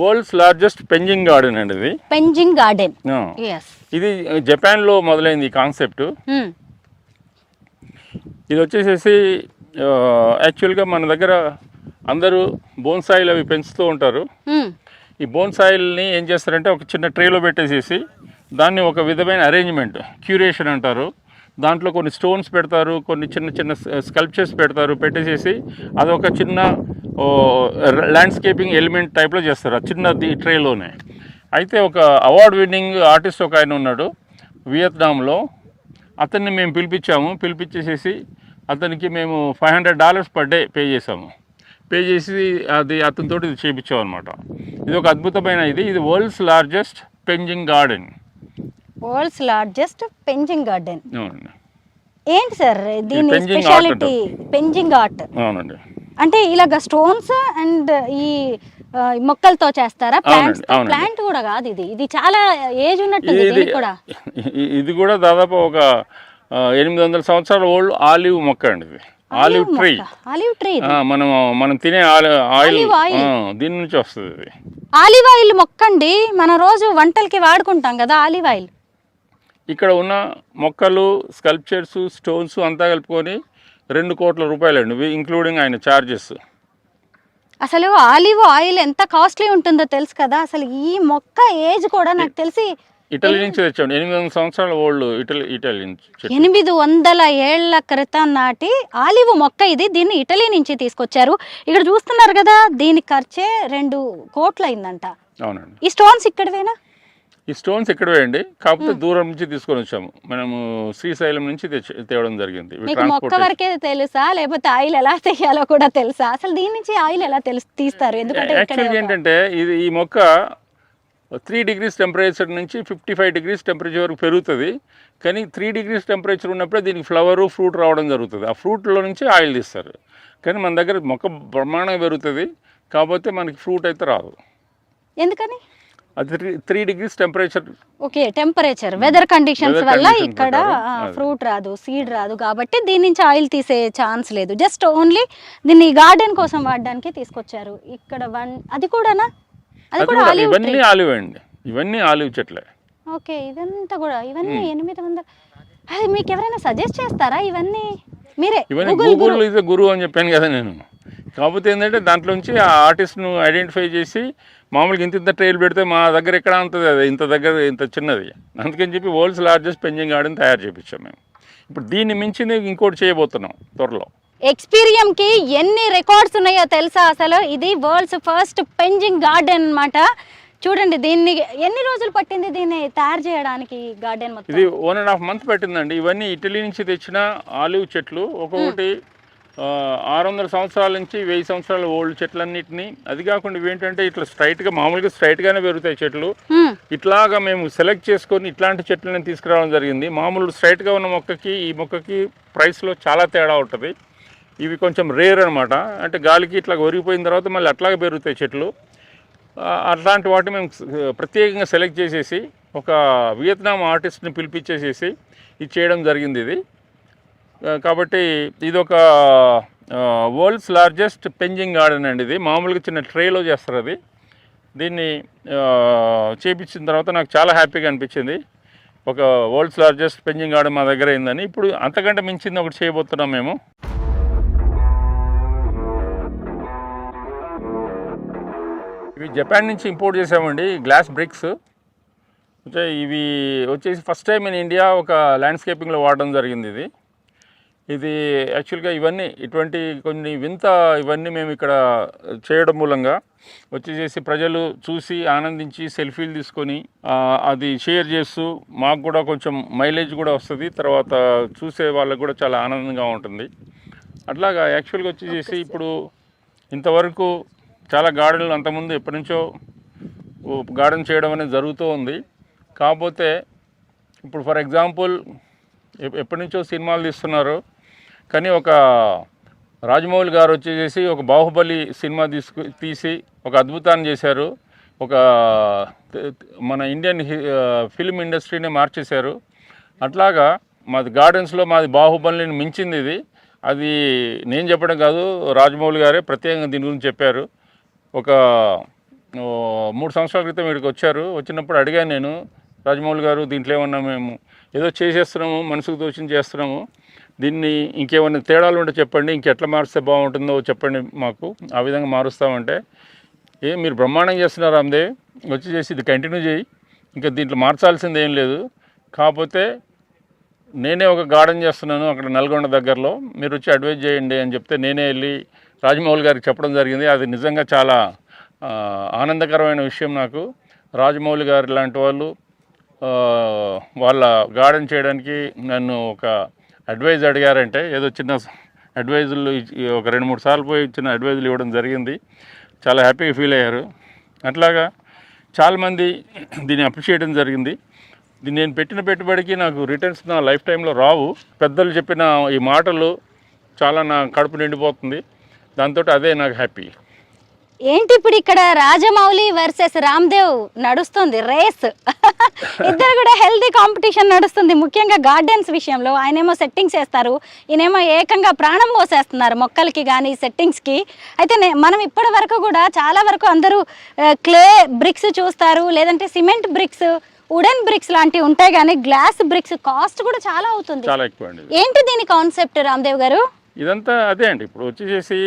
వరల్డ్స్ లార్జెస్ట్ పెంజింగ్ గార్డెన్ అండి. ఇది పెంజింగ్ గార్డెన్. ఇది జపాన్ లో మొదలైంది ఈ కాన్సెప్ట్. ఇది వచ్చేసేసి యాక్చువల్గా మన దగ్గర అందరూ బోన్సాయిల్ అవి పెంచుతూ ఉంటారు. ఈ బోన్సాయిల్ని ఏం చేస్తారంటే ఒక చిన్న ట్రేలో పెట్టేసేసి దాన్ని ఒక విధమైన అరేంజ్మెంట్, క్యూరేషన్ అంటారు. దాంట్లో కొన్ని స్టోన్స్ పెడతారు, కొన్ని చిన్న చిన్న స్కల్ప్చర్స్ పెడతారు, పెట్టేసేసి అదొక చిన్న ల్యాండ్స్కేపింగ్ ఎలిమెంట్ టైప్లో చేస్తారు ఆ చిన్నది ట్రేలోనే. అయితే ఒక అవార్డ్ విన్నింగ్ ఆర్టిస్ట్ ఒక ఆయన ఉన్నాడు వియత్నాంలో. అతన్ని మేము పిలిపించేసేసి అతనికి మేము $500 పర్ డే పే చేసాము. పే చేసి అది అతనితోటి ఇది చేయించాం అనమాట. ఇది ఒక అద్భుతమైన ఇది world's largest penjing garden. World's largest penjing garden. అవునండి. ఏంటి సార్ దీని స్పెషాలిటీ? పెంజింగ్ ఆర్ట్. అవునండి. అంటే ఇలాగ స్టోన్స్ అండ్ ఈ మొక్కలతో చేస్తారా? ప్లాంట్ కూడా కాదు ఇది చాలా ఏజ్ ఉన్నట్టు కూడా. ఇది కూడా దాదాపు ఒక 800 సంవత్సరాల ఓల్డ్ ఆలివ్ మొక్క అండి. ఇది ఆలివ్ ట్రీ. మనం తినే ఆయిల్ దీని నుంచి వస్తుంది. ఇది ఆలివ్ ఆయిల్ మొక్క అండి. మన రోజు వంటలకి వాడుకుంటాం కదా ఆలివ్ ఆయిల్. ఇక్కడ ఉన్న మొక్కలు, స్కల్ప్చర్స్, స్టోన్స్ అంతా కలుపుకొని 2 కోట్ల రూపాయలండి, ఇంక్లూడింగ్ ఆయన ఛార్జెస్. అసలు ఆలివ్ ఆయిల్ ఎంత కాస్ట్లీ ఉంటుందో తెలుసు కదా. అసలు ఈ మొక్క ఏజ్ కూడా నాకు తెలిసి ఇటలీ నుంచి తెచ్చాడు. 800 సంవత్సరాల ఓల్డ్ ఇటలీ నుంచి. 800 ఏళ్ల క్రితం నాటి ఆలివ్ మొక్క ఇది. దీన్ని ఇటలీ నుంచి తీసుకొచ్చారు. ఇక్కడ చూస్తున్నారు కదా, దీని ఖర్చే 2 కోట్లు అయిందంట. అవునండి. ఈ స్టోన్స్ ఇక్కడవేనా? ఈ స్టోన్స్ ఇక్కడవే అండి, కాకపోతే దూరం నుంచి తీసుకొని వచ్చాము. మనము శ్రీశైలం నుంచి తేవడం జరిగింది. మీకు మొక్క వరకే తెలుసా లేకపోతే ఆయిల్ ఎలా తీయాలో కూడా తెలుసా? అసలు దీని నుంచి ఆయిల్ ఎలా తీస్తారు? ఎందుకంటే యాక్చువల్గా ఏంటంటే ఈ మొక్క 3 degrees టెంపరేచర్ నుంచి 55 degrees టెంపరేచర్ వరకు పెరుగుతుంది. కానీ 3 degrees టెంపరేచర్ ఉన్నప్పుడే దీనికి ఫ్లవరు, ఫ్రూట్ రావడం జరుగుతుంది. ఆ ఫ్రూట్లో నుంచి ఆయిల్ తీస్తారు. కానీ మన దగ్గర మొక్క బ్రహ్మాండంగా పెరుగుతుంది, కాకపోతే మనకి ఫ్రూట్ అయితే రాదు. ఎందుకని? అది 3 degrees temperature. Okay, temperature, weather conditions వల్ల ఇక్కడ ఫ్రూట్ రాదు, సీడ్ రాదు. కాబట్టి దీని నుంచి ఆయిల్ తీసే ఛాన్స్ లేదు. జస్ట్ ఓన్లీ దీన్ని గార్డెన్ కోసం వాడడానికి తీసుకొచ్చారు. ఇక్కడ అది కూడానా? ఇవన్నీ ఆలివ్ అండి, ఇవన్నీ ఆలివ్ చెట్లే. ఓకే, ఇదంతా కూడా ఇవన్నీ 800. అది మీకు ఎవరైనా సజెస్ట్ చేస్తారా? ఇవన్నీ మీరే? ఇవన్నీ గూగుల్ ఇస్ గురు అని చెప్పాను కదా నేను. కాకపోతే ఏంటంటే దాంట్లోంచి ఆ ఆర్టిస్ట్ను ఐడెంటిఫై చేసి మామూలుగా ఇంత ట్రైల్ పెడితే మా దగ్గర ఎక్కడ అంతది, అది ఇంత చిన్నది. అందుకని చెప్పి వరల్డ్స్ లార్జెస్ట్ పెంజింగ్ గార్డెన్ తయారు చేయించాం మేము. ఇప్పుడు దీన్ని మించింది ఇంకోటి చేయబోతున్నాం త్వరలో. ఎక్స్పీరియంకి ఎన్ని రికార్డ్స్ ఉన్నాయో తెలుసా? అసలు ఇది వరల్డ్స్ ఫస్ట్ పెంజింగ్ గార్డెన్ అన్నమాట. చూడండి, దీన్ని ఎన్ని రోజులు పట్టింది దీన్ని తయారు చేయడానికి? గార్డెన్ మొత్తం ఇది 1.5 months పట్టిందండి. ఇవన్నీ ఇటలీ నుంచి తెచ్చిన ఆలివ్ చెట్లు. ఒక్కొక్కటి 600 సంవత్సరాల నుంచి 1000 సంవత్సరాల ఓల్డ్ చెట్లన్నిటిని. అది కాకుండా ఇవేంటంటే ఇట్లా మామూలుగా స్ట్రైట్గానే పెరుగుతాయి చెట్లు. ఇట్లాగా మేము సెలెక్ట్ చేసుకొని ఇట్లాంటి చెట్లను తీసుకురావడం జరిగింది. మామూలు స్ట్రైట్గా ఉన్న మొక్కకి ఈ మొక్కకి ప్రైస్లో చాలా తేడా ఉంటుంది. ఇవి కొంచెం రేర్ అనమాట. అంటే గాలికి ఇట్లా ఒరిగిపోయిన తర్వాత మళ్ళీ అట్లాగే పెరుగుతాయి చెట్లు. అట్లాంటి వాటిని మేము ప్రత్యేకంగా సెలెక్ట్ చేసేసి ఒక వియత్నాం ఆర్టిస్ట్ని పిలిపించేసేసి ఇది చేయడం జరిగింది. ఇది కాబట్టి ఇది ఒక వరల్డ్స్ లార్జెస్ట్ పెంజింగ్ గార్డెన్ అండి. ఇది మామూలుగా చిన్న ట్రేలో చేస్తారు. అది దీన్ని చేపించిన తర్వాత నాకు చాలా హ్యాపీగా అనిపించింది. ఒక వరల్డ్స్ లార్జెస్ట్ పెంజింగ్ గార్డెన్ మా దగ్గర అయిందని. ఇప్పుడు అంతకంటే మించింది ఒకటి చేయబోతున్నాం మేము. ఇవి జపాన్ నుంచి ఇంపోర్ట్ చేసామండి, గ్లాస్ బ్రిక్స్. అంటే ఇవి వచ్చేసి ఫస్ట్ టైం ఇన్ ఇండియా ఒక ల్యాండ్స్కేపింగ్లో వాడడం జరిగింది. ఇది యాక్చువల్గా ఇటువంటి కొన్ని ఇవన్నీ మేము ఇక్కడ చేయడం మూలంగా వచ్చేసి ప్రజలు చూసి ఆనందించి సెల్ఫీలు తీసుకొని అది షేర్ చేస్తూ మాకు కూడా కొంచెం మైలేజ్ కూడా వస్తుంది, తర్వాత చూసే వాళ్ళకు కూడా చాలా ఆనందంగా ఉంటుంది. అట్లాగా యాక్చువల్గా వచ్చేసి ఇప్పుడు ఇంతవరకు చాలా గార్డెన్లు అంతకుముందు ఎప్పటి నుంచో గార్డెన్ చేయడం అనేది జరుగుతూ ఉంది. కాకపోతే ఇప్పుడు ఫర్ ఎగ్జాంపుల్ ఎప్పటి నుంచో సినిమాలు తీస్తున్నారు, కానీ ఒక రాజమౌళి గారు వచ్చేసి ఒక బాహుబలి సినిమా తీసి ఒక అద్భుతాన్ని చేశారు. ఒక మన ఇండియన్ ఫిల్మ్ ఇండస్ట్రీని మార్చేశారు. అట్లాగా మాది గార్డెన్స్లో మాది బాహుబలిని మించింది ఇది. అది నేను చెప్పడం కాదు, రాజమౌళి గారే ప్రత్యేకంగా దీని గురించి చెప్పారు. ఒక 3 సంవత్సరాల క్రితం ఇక్కడికి వచ్చారు. వచ్చినప్పుడు అడిగాను నేను, రాజమౌళి గారు దీంట్లో ఏమన్నా మేము ఏదో చేసేస్తున్నాము, మనసుకు తోచింది చేస్తున్నాము, దీన్ని ఇంకేమైనా తేడాలు ఉంటే చెప్పండి, ఇంకెట్లా మారిస్తే బాగుంటుందో చెప్పండి మాకు, ఆ విధంగా మారుస్తామంటే, మీరు బ్రహ్మాండంగా చేస్తున్నారు రామ్దేవ్, వచ్చి చేసి ఇది కంటిన్యూ చేయి, ఇంకా దీంట్లో మార్చాల్సింది ఏం లేదు, కాకపోతే నేనే ఒక గార్డెన్ చేస్తున్నాను అక్కడ నల్గొండ దగ్గరలో, మీరు వచ్చి అడ్వైజ్ చేయండి అని చెప్తే నేనే వెళ్ళి రాజమౌళి గారికి చెప్పడం జరిగింది. అది నిజంగా చాలా ఆనందకరమైన విషయం నాకు. రాజమౌళి గారు లాంటి వాళ్ళు వాళ్ళ గార్డెన్ చేయడానికి నన్ను ఒక అడ్వైజ్ అడిగారంటే, ఏదో చిన్న అడ్వైజులు ఒక 2-3 సార్లు పోయి చిన్న అడ్వైజులు ఇవ్వడం జరిగింది. చాలా హ్యాపీగా ఫీల్ అయ్యారు. అట్లాగా చాలామంది దీన్ని అప్రిషియేట్ చేయడం జరిగింది. నేను పెట్టిన పెట్టుబడికి నాకు రిటర్న్స్ నా లైఫ్ టైంలో రావు. పెద్దలు చెప్పిన ఈ మాటలు చాలా నా కడుపు నిండిపోతుంది. దాంతో అదే నాకు హ్యాపీ. ఏంటి ఇప్పుడు ఇక్కడ రాజమౌళి వర్సెస్ రామ్దేవ్ నడుస్తుంది రేస్. ఇద్దరు కూడా హెల్తీ కాంపిటీషన్ నడుస్తుంది, ముఖ్యంగా గార్డెన్స్ విషయంలో. ఆయనేమో సెట్టింగ్స్ వేస్తారు, ఈయనేమో ఏకంగా ప్రాణం పోసేస్తున్నారు మొక్కలకి కానీ సెట్టింగ్స్కి. అయితే మనం ఇప్పటి వరకు కూడా చాలా వరకు అందరూ క్లే బ్రిక్స్ చూస్తారు, లేదంటే సిమెంట్ బ్రిక్స్, వుడెన్ బ్రిక్స్ లాంటివి ఉంటాయి, కానీ గ్లాస్ బ్రిక్స్ కాస్ట్ కూడా చాలా అవుతుంది. చాలా ఎక్కువ అండి. ఏంటి దీని కాన్సెప్ట్ రామ్దేవ్ గారు? ఇదంతా అదే అండి. ఇప్పుడు వచ్చేసి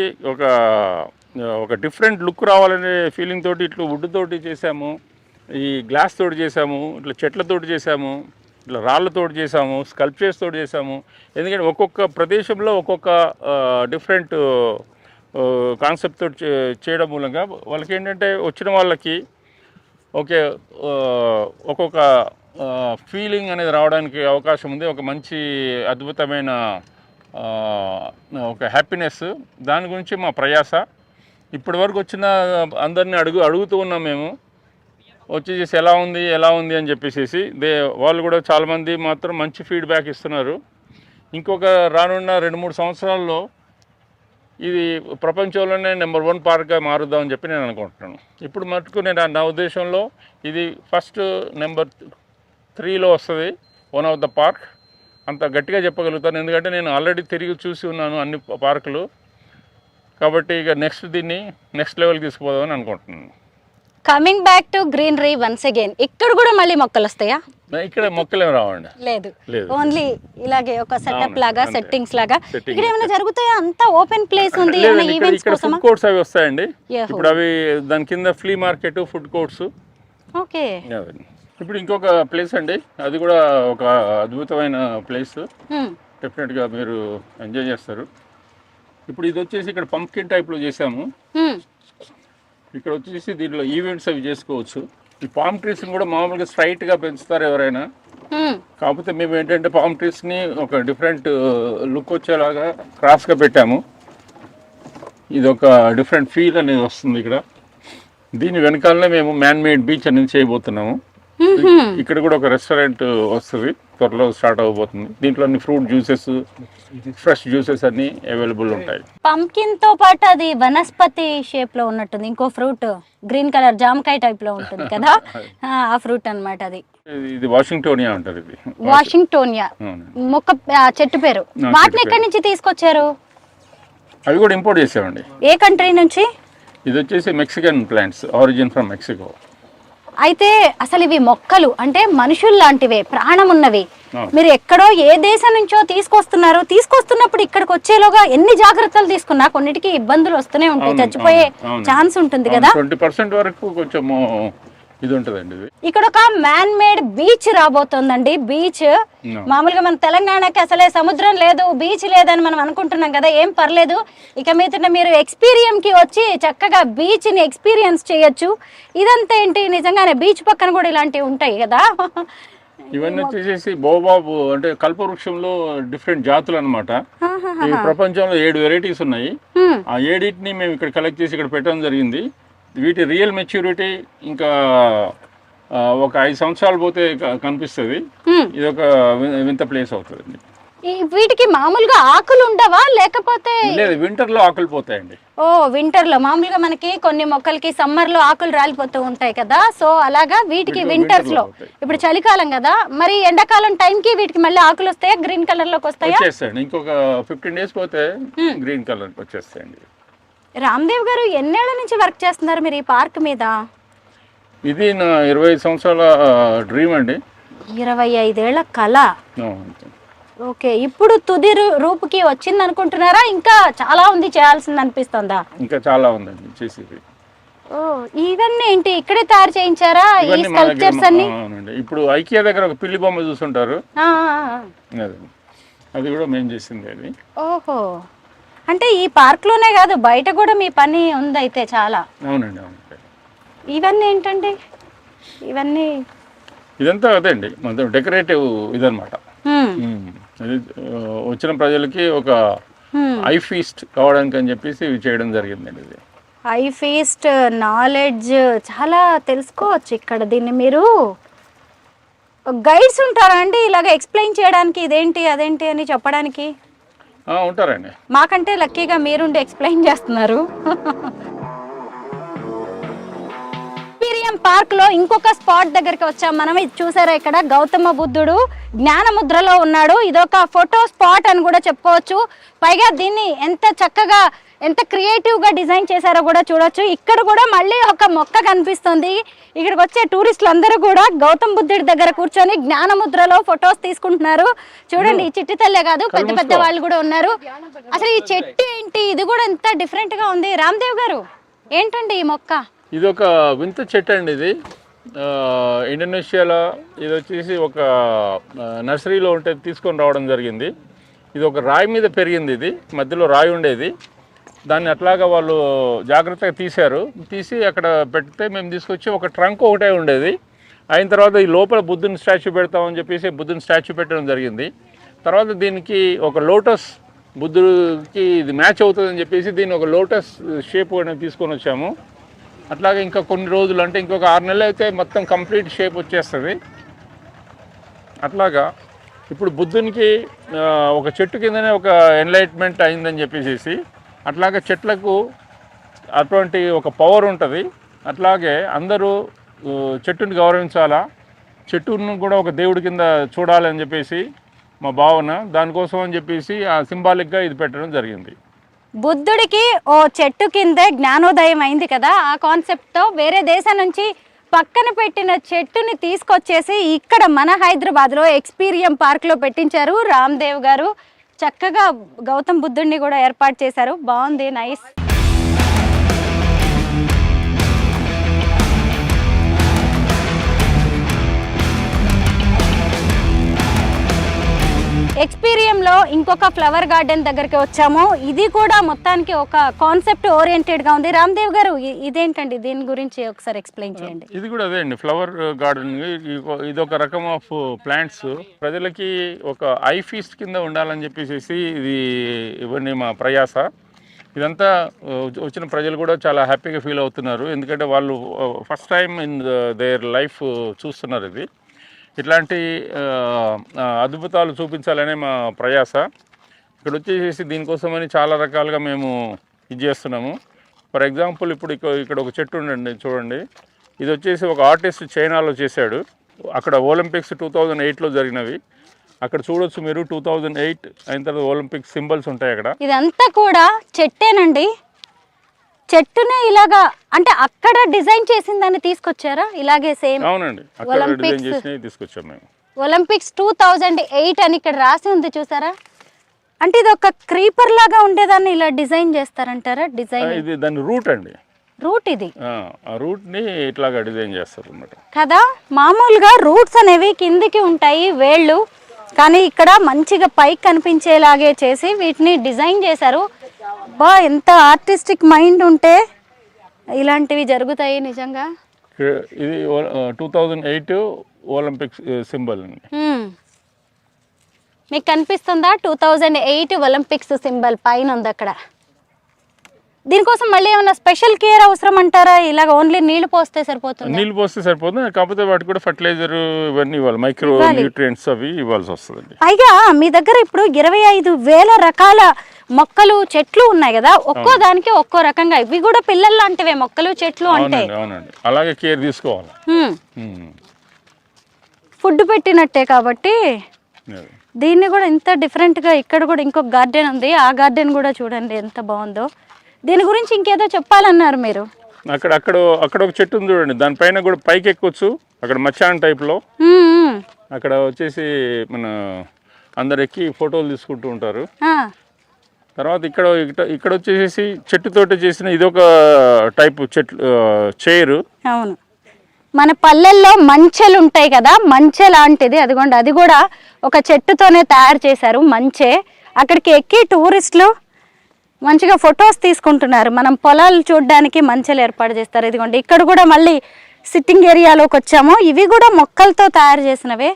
ఒక డిఫరెంట్ లుక్ రావాలనే ఫీలింగ్ తోటి ఇట్లా వుడ్ తోటి చేసాము, ఈ గ్లాస్ తోటి చేసాము, ఇట్లా చెట్లతోటి చేసాము, ఇట్లా రాళ్ళతోటి చేసాము, స్కల్ప్చర్స్ తోటి చేసాము. ఎందుకంటే ఒక్కొక్క ప్రదేశంలో ఒక్కొక్క డిఫరెంట్ కాన్సెప్ట్ తోటి చేయడం మూలంగా వాళ్ళకి ఏంటంటే వచ్చిన వాళ్ళకి ఒక్కొక్క ఫీలింగ్ అనేది రావడానికి అవకాశం ఉంది. ఒక మంచి అద్భుతమైన ఒక హ్యాపీనెస్, దాని గురించి మా ప్రయాస. ఇప్పటి వరకు వచ్చిన అందరినీ అడుగుతూ ఉన్నాం మేము, వచ్చేసి ఎలా ఉంది అని చెప్పేసి. వాళ్ళు కూడా చాలామంది మాత్రం మంచి ఫీడ్బ్యాక్ ఇస్తున్నారు. ఇంకొక రానున్న 2-3 సంవత్సరాల్లో ఇది ప్రపంచంలోనే నెంబర్ 1 పార్క్గా మారుద్దామని చెప్పి నేను అనుకుంటున్నాను. ఇప్పుడు మటుకు నా ఉద్దేశంలో ఇది ఫస్ట్ నెంబర్ 3లో వస్తుంది, వన్ ఆఫ్ ద పార్క్. అంత గట్టిగా చెప్పగలుగుతాను, ఎందుకంటే నేను ఆల్రెడీ తిరిగి చూసి ఉన్నాను అన్ని పార్కులు. కాబట్టి ఇక దీన్ని నెక్స్ట్ లెవెల్కి తీసుకుపోదామని అనుకుంటున్నాను. Coming back to greenery once again, ఇక్కడ కూడా మళ్ళీ మొక్కలు వస్తాయా? ఇక్కడ మొక్కలేమి రావండి. లేదు, ఓన్లీ ఇలాగే ఒక సెటప్ లాగా, సెట్టింగ్స్ లాగా. ఇక్కడ ఏమైనా జరుగుతాయా? అంతా ఓపెన్ ప్లేస్ ఉంది, ఈవెంట్స్ కోసం ఫుడ్ కోర్ట్స్ అవి వస్తాయండి. ఇప్పుడు అవి దాని కింద flea market, food courts. Okay. ఇప్పుడు ఇంకొక ప్లేస్ అండి, అది కూడా ఒక అద్భుతమైన ప్లేస్, డెఫినెట్గా మీరు ఎంజాయ్ చేస్తారు. ఇప్పుడు ఇది వచ్చేసి ఇక్కడ పంప్కిన్ టైప్లో చేసాము. ఇక్కడ వచ్చేసి దీంట్లో ఈవెంట్స్ అవి చేసుకోవచ్చు. ఈ పామ్ ట్రీస్ని కూడా మామూలుగా స్ట్రైట్గా పెంచుతారు ఎవరైనా, కాకపోతే మేము ఏంటంటే పామ్ ట్రీస్ని ఒక డిఫరెంట్ లుక్ వచ్చేలాగా క్రాస్గా పెట్టాము. ఇది ఒక డిఫరెంట్ ఫీల్ అనేది వస్తుంది ఇక్కడ. దీని వెనకాలనే మేము మ్యాన్ మేడ్ బీచ్ అనేది చేయబోతున్నాము. ఇక్కడ కూడా ఒక రెస్టారెంట్ వస్తుంది, త్వరలో స్టార్ట్ అవబోతుంది. దీంట్లో అన్ని ఫ్రూట్ జ్యూసెస్, ఫ్రెష్ జ్యూసెస్ అన్ని అవైలబుల్ ఉంటాయి. పంకిన్ తో పాటు అది వనస్పతి షేప్ లో ఉన్నట్టుంది, ఇంకో ఫ్రూట్ గ్రీన్ కలర్ జామకాయ టైప్ లో ఉంటుంది కదా, ఆ ఫ్రూట్ అన్నమాట. అది ఇది వాషింగ్టోనియా అంటారు. ఇది వాషింగ్టోనియా మొక్క చెట్టు పేరు. వాటిని ఎక్కడి నుంచి తీసుకొచ్చారు? అవి కూడా ఇంపోర్ట్ చేసామండి. ఏ కంట్రీ నుంచి? ఇది వచ్చేసి Mexican plants, origin from Mexico. అయితే అసలు ఇవి మొక్కలు అంటే మనుషులు లాంటివే, ప్రాణం ఉన్నవి. మీరు ఎక్కడో ఏ దేశం నుంచో తీసుకొస్తున్నప్పుడు ఇక్కడికి వచ్చేలోగా ఎన్ని జాగ్రత్తలు తీసుకున్నా కొన్నిటికి ఇబ్బందులు వస్తూనే ఉంటాయి, చచ్చిపోయే ఛాన్స్ ఉంటుంది కదా. 20% వరకు కొంచెం ఇది ఉంటుందండి. ఇక్కడ ఒక మ్యాన్ మేడ్ బీచ్ రాబోతోందండి. బీచ్ మామూలుగా మన తెలంగాణకి అసలే సముద్రం లేదు, బీచ్ లేదని మనం అనుకుంటున్నాం కదా. ఏం పర్లేదు, ఇక మీద మీరు ఎక్స్పీరియన్స్ కి వచ్చి చక్కగా బీచ్ ని ఎక్స్పీరియన్స్ చేయొచ్చు. ఇదంతా ఏంటి, నిజంగానే బీచ్ పక్కన కూడా ఇలాంటివి ఉంటాయి కదా. ఇవన్నీ వచ్చేసి బోబాబు అంటే కల్పవృక్షంలో డిఫరెంట్ జాతులు అనమాట. ఈ ప్రపంచంలో 7 వెరైటీస్ ఉన్నాయి. ఆ 7ని మేము ఇక్కడ కలెక్ట్ చేసి ఇక్కడ పెట్టడం జరిగింది. వీటి రియల్ మెచ్యూరిటీ ఇంకా ఒక 5 సంవత్సరాలు పోతే కనిపిస్తుంది. ఇది ఒక వింత ప్లేస్ అవుతుంది. వీటికి మామూలుగా ఆకులు ఉండవా లేకపోతే? లేదు, వింటర్లో ఆకులు పోతాయండి. ఓ వింటర్ లో మామూలుగా మనకి కొన్ని మొక్కలకి సమ్మర్ లో ఆకులు రాలిపోతూ ఉంటాయి కదా, సో అలాగా వీటికి వింటర్స్ లో. ఇప్పుడు చలికాలం కదా, మరి ఎండాకాలం టైం కి వీటికి మళ్ళీ ఆకులు వస్తాయా, గ్రీన్ కలర్ లోకి వస్తాయా? వచ్చేస్తాయండి, ఇంకొక 15 days పోతే గ్రీన్ కలర్ వచ్చేస్తాయండి. రామ్దేవ్ గారు ఎన్నేళ్ల నుంచి వర్క్ చేస్తున్నారు మీరు ఈ పార్క్ మీద? ఇది నా 25 సంవత్సరాల డ్రీమ్ అండి. 25 ఏళ్ల కళ. అంతే. ఓకే, ఇప్పుడు తుది రూపుకి వచ్చింది అనుకుంటున్నారా, ఇంకా చాలా ఉంది చేయాల్సింది అనిపిస్తుందా? ఇంకా చాలా ఉందండి చేసేది. ఓ ఇవన్నీ ఏంటి ఇక్కడే తయారు చేయించారా ఈ స్కల్ప్చర్స్ అన్ని? అవునండి, ఇప్పుడు ఐకియా దగ్గర ఒక పిల్లి బొమ్మ చూస్తుంటారు, అది కూడా మేము చేసింది అది. ఓహో, అంటే ఈ పార్క్ లోనే కాదు బయట కూడా మీ పని ఉంది అయితే చాలా. అవునండి, అవునండి. ఇవన్నీ ఏంటండి? ఇవన్నీ ఇదంతా అదే అండి, మొత్తం డెకరేటివ్ ఇదనమాట. అది వచ్చిన ప్రజలకి ఒక ఐ ఫీస్ట్ కావడానికి అని చెప్పేసి ఇవి చేయడం జరిగిందండి. ఇది ఐ ఫీస్ట్, నాలెడ్జ్ చాలా తెలుసుకోవచ్చు ఇక్కడ. దీన్ని మీరు గైడ్స్ ఉంటారా అండి ఇలాగ ఎక్స్ప్లెయిన్ చేయడానికి, ఇదేంటి అదేంటి అని చెప్పడానికి? ఉంటారండి. మాకంటే లక్కీగా మీరుండి ఎక్స్ప్లెయిన్ చేస్తున్నారు. పార్క్ లో ఇంకొక స్పాట్ దగ్గరికి వచ్చాం మనం. ఇది చూసారా, ఇక్కడ గౌతమ బుద్ధుడు జ్ఞాన ముద్రలో ఉన్నాడు. ఇదొక ఫోటో స్పాట్ అని కూడా చెప్పుకోవచ్చు. పైగా దీన్ని ఎంత చక్కగా ఎంత క్రియేటివ్ గా డిజైన్ చేశారో కూడా చూడొచ్చు. ఇక్కడ కూడా మళ్ళీ ఒక మొక్క కనిపిస్తుంది. ఇక్కడికి వచ్చే టూరిస్టులు అందరూ కూడా గౌతమ బుద్ధుడి దగ్గర కూర్చొని జ్ఞాన ముద్రలో ఫొటోస్ తీసుకుంటున్నారు. చూడండి, ఈ చిట్టి తల్లే కాదు పెద్ద పెద్ద వాళ్ళు కూడా ఉన్నారు. అసలు ఈ చెట్టు ఏంటి, ఇది కూడా ఎంత డిఫరెంట్ గా ఉంది. రామ్దేవ్ గారు ఏంటండి ఈ మొక్క? ఇది ఒక వింత చెట్టు అండి. ఇది ఇండోనేషియాలో ఇది వచ్చేసి ఒక నర్సరీలో ఉంటే తీసుకొని రావడం జరిగింది. ఇది ఒక రాయి మీద పెరిగింది. ఇది మధ్యలో రాయి ఉండేది, దాన్ని అట్లాగా వాళ్ళు జాగ్రత్తగా తీసి అక్కడ పెడితే మేము తీసుకొచ్చి ఒక ట్రంక్ ఒకటే ఉండేది. అయిన తర్వాత ఈ లోపల బుద్ధుని స్టాచ్యూ పెడతామని చెప్పేసి బుద్ధుని స్టాచ్యూ పెట్టడం జరిగింది. తర్వాత దీనికి ఒక లోటస్, బుద్ధుడికి ఇది మ్యాచ్ అవుతుందని చెప్పేసి దీన్ని ఒక లోటస్ షేప్ అనేది తీసుకొని వచ్చాము. అట్లాగే ఇంకా కొన్ని రోజులు అంటే ఇంకొక 6 నెలలు అయితే మొత్తం కంప్లీట్ షేప్ వచ్చేస్తుంది. అట్లాగా ఇప్పుడు బుద్ధునికి ఒక చెట్టు కిందనే ఒక ఎన్లైట్మెంట్ అయిందని చెప్పేసి అట్లాగే చెట్లకు అటువంటి ఒక పవర్ ఉంటుంది. అట్లాగే అందరూ చెట్టుని గౌరవించాలా, చెట్టును కూడా ఒక దేవుడి కింద చూడాలని చెప్పేసి మా భావన. దానికోసం అని చెప్పేసి ఆ సింబాలిక్గా ఇది పెట్టడం జరిగింది. బుద్ధుడికి ఓ చెట్టు కిందే జ్ఞానోదయం అయింది కదా, ఆ కాన్సెప్ట్తో వేరే దేశం నుంచి పక్కన పెట్టిన చెట్టుని తీసుకొచ్చేసి ఇక్కడ మన హైదరాబాద్లో ఎక్స్పీరియం పార్క్లో పెట్టించారు రామ్దేవ్ గారు. చక్కగా గౌతమ్ బుద్ధుడిని కూడా ఏర్పాటు చేశారు. బాగుంది, నైస్. ఎక్స్పీరియంలో ఇంకొక ఫ్లవర్ గార్డెన్ దగ్గరికి వచ్చాము. ఇది కూడా మొత్తానికి ఒక కాన్సెప్ట్ ఓరియంటెడ్గా ఉంది. రామ్దేవ్ గారు ఇదేంటండి, దీని గురించి ఒకసారి ఎక్స్ప్లెయిన్ చేయండి. ఇది కూడా అదే అండి, ఫ్లవర్ గార్డెన్. ఇది ఒక రకం ఆఫ్ ప్లాంట్స్. ప్రజలకి ఒక ఐ ఫీస్ట్ కింద ఉండాలని చెప్పేసి ఇది ఇవన్నీ మా ప్రయాస. ఇదంతా వచ్చిన ప్రజలు కూడా చాలా హ్యాపీగా ఫీల్ అవుతున్నారు, ఎందుకంటే వాళ్ళు first time in their life చూస్తున్నారు. ఇది ఇట్లాంటి అద్భుతాలు చూపించాలనే మా ప్రయాస. ఇక్కడ వచ్చేసి దీనికోసమని చాలా రకాలుగా మేము ఇది చేస్తున్నాము. ఫర్ ఎగ్జాంపుల్ ఇప్పుడు ఇక్కడ ఒక చెట్టు ఉండండి, చూడండి. ఇది వచ్చేసి ఒక ఆర్టిస్ట్ చైనాలో చేశాడు. అక్కడ ఒలింపిక్స్ 2008లో జరిగినవి. అక్కడ చూడొచ్చు మీరు, 2008 అయిన తర్వాత ఒలింపిక్స్ సింబల్స్ ఉంటాయి అక్కడ. ఇదంతా కూడా చెట్టేనండి. చెట్టునే ఇలాగా అంటే అక్కడ డిజైన్ చేసిందని తీసుకొచ్చారా ఇలాగే సేమ్? అవునండి, అక్కడ డిజైన్ చేసి తీసుకొచ్చాం మేము. ఒలింపిక్స్ 2008 అని ఇక్కడ రాసి ఉంది చూసారా. అంటే ఇది ఒక క్రీపర్ లాగా ఉండేదాన్ని ఇలా డిజైన్ చేస్తారంటారా? డిజైన్ ఇది దాని రూట్ అండి, రూట్. ఇది ఆ రూట్ ని ఇట్లాగా డిజైన్ చేస్తారు అన్నమాట కదా. మామూలుగా రూట్స్ అనేవి కిందికి ఉంటాయి, వేళ్ళు, కానీ ఇక్కడ మంచిగా పైకి కనిపించేలాగే చేసి వీటిని డిజైన్ చేశారు. బా, ఎంత ఆర్టిస్టిక్ మైండ్ ఉంటే ఇలాంటివి జరుగుతాయి నిజంగా. ఇది 2008 ఒలింపిక్స్ సింబల్ అండి. మీకు కనిపిస్తుందా? 2008 ఒలింపిక్స్ సింబల్ పైన ఉంది అక్కడ. దీనికోసం మళ్ళీ ఏమైనా స్పెషల్ కేర్ అవసరం అంటారా? ఇలాగ ఓన్లీ నీళ్లు పోస్తే సరిపోతుంది? నీళ్ళు పోస్తే సరిపోతుంది, కాకపోతే వాటికి కూడా ఫర్టిలైజర్ ఇవన్నీ ఇవ్వాలి, మైక్రో న్యూట్రియంట్స్ అవి ఇవ్వాల్సి వస్తుంది. పైగా మీ దగ్గర ఇప్పుడు 25,000 రకాల మొక్కలు చెట్లు ఉన్నాయి కదా, ఒక్కో దానికి ఒక్కో రకంగా. ఇవి కూడా పిల్లలు లాంటివే మొక్కలు చెట్లు అంటే. అవునండి, అలాగే కేర్ తీసుకోవాలి. ఫుడ్ పెట్టినట్టే కాబట్టి దీన్ని కూడా ఇంత డిఫరెంట్గా. ఇక్కడ కూడా ఇంకొక గార్డెన్ ఉంది, ఆ గార్డెన్ కూడా చూడండి ఎంత బాగుందో. దీని గురించి ఇంకేదో చెప్పాలన్నారు మీరు. అక్కడ ఒక చెట్టు ఉంది చూడండి, దానిపైన కూడా పైకి ఎక్కొచ్చు. అక్కడ మచాన్ టైప్లో అక్కడ వచ్చేసి మన అందరు ఎక్కి ఫోటోలు తీసుకుంటూ ఉంటారు. తర్వాత ఇక్కడ వచ్చేసి చెట్టుతోటి చేసిన ఇదొక టైప్ చెట్లు చైరు. అవును, మన పల్లెల్లో మంచెలు ఉంటాయి కదా, మంచె లాంటిది అదిగోండి, అది కూడా ఒక చెట్టుతోనే తయారు చేశారు మంచె. అక్కడికి ఎక్కి టూరిస్టులు మంచిగా ఫొటోస్ తీసుకుంటున్నారు. మనం పొలాలు చూడడానికి మంచెలు ఏర్పాటు చేస్తారు. ఇదిగోండి ఇక్కడ కూడా మళ్ళీ సిట్టింగ్ ఏరియాలోకి వచ్చాము. ఇవి కూడా మొక్కలతో తయారు చేసినవే.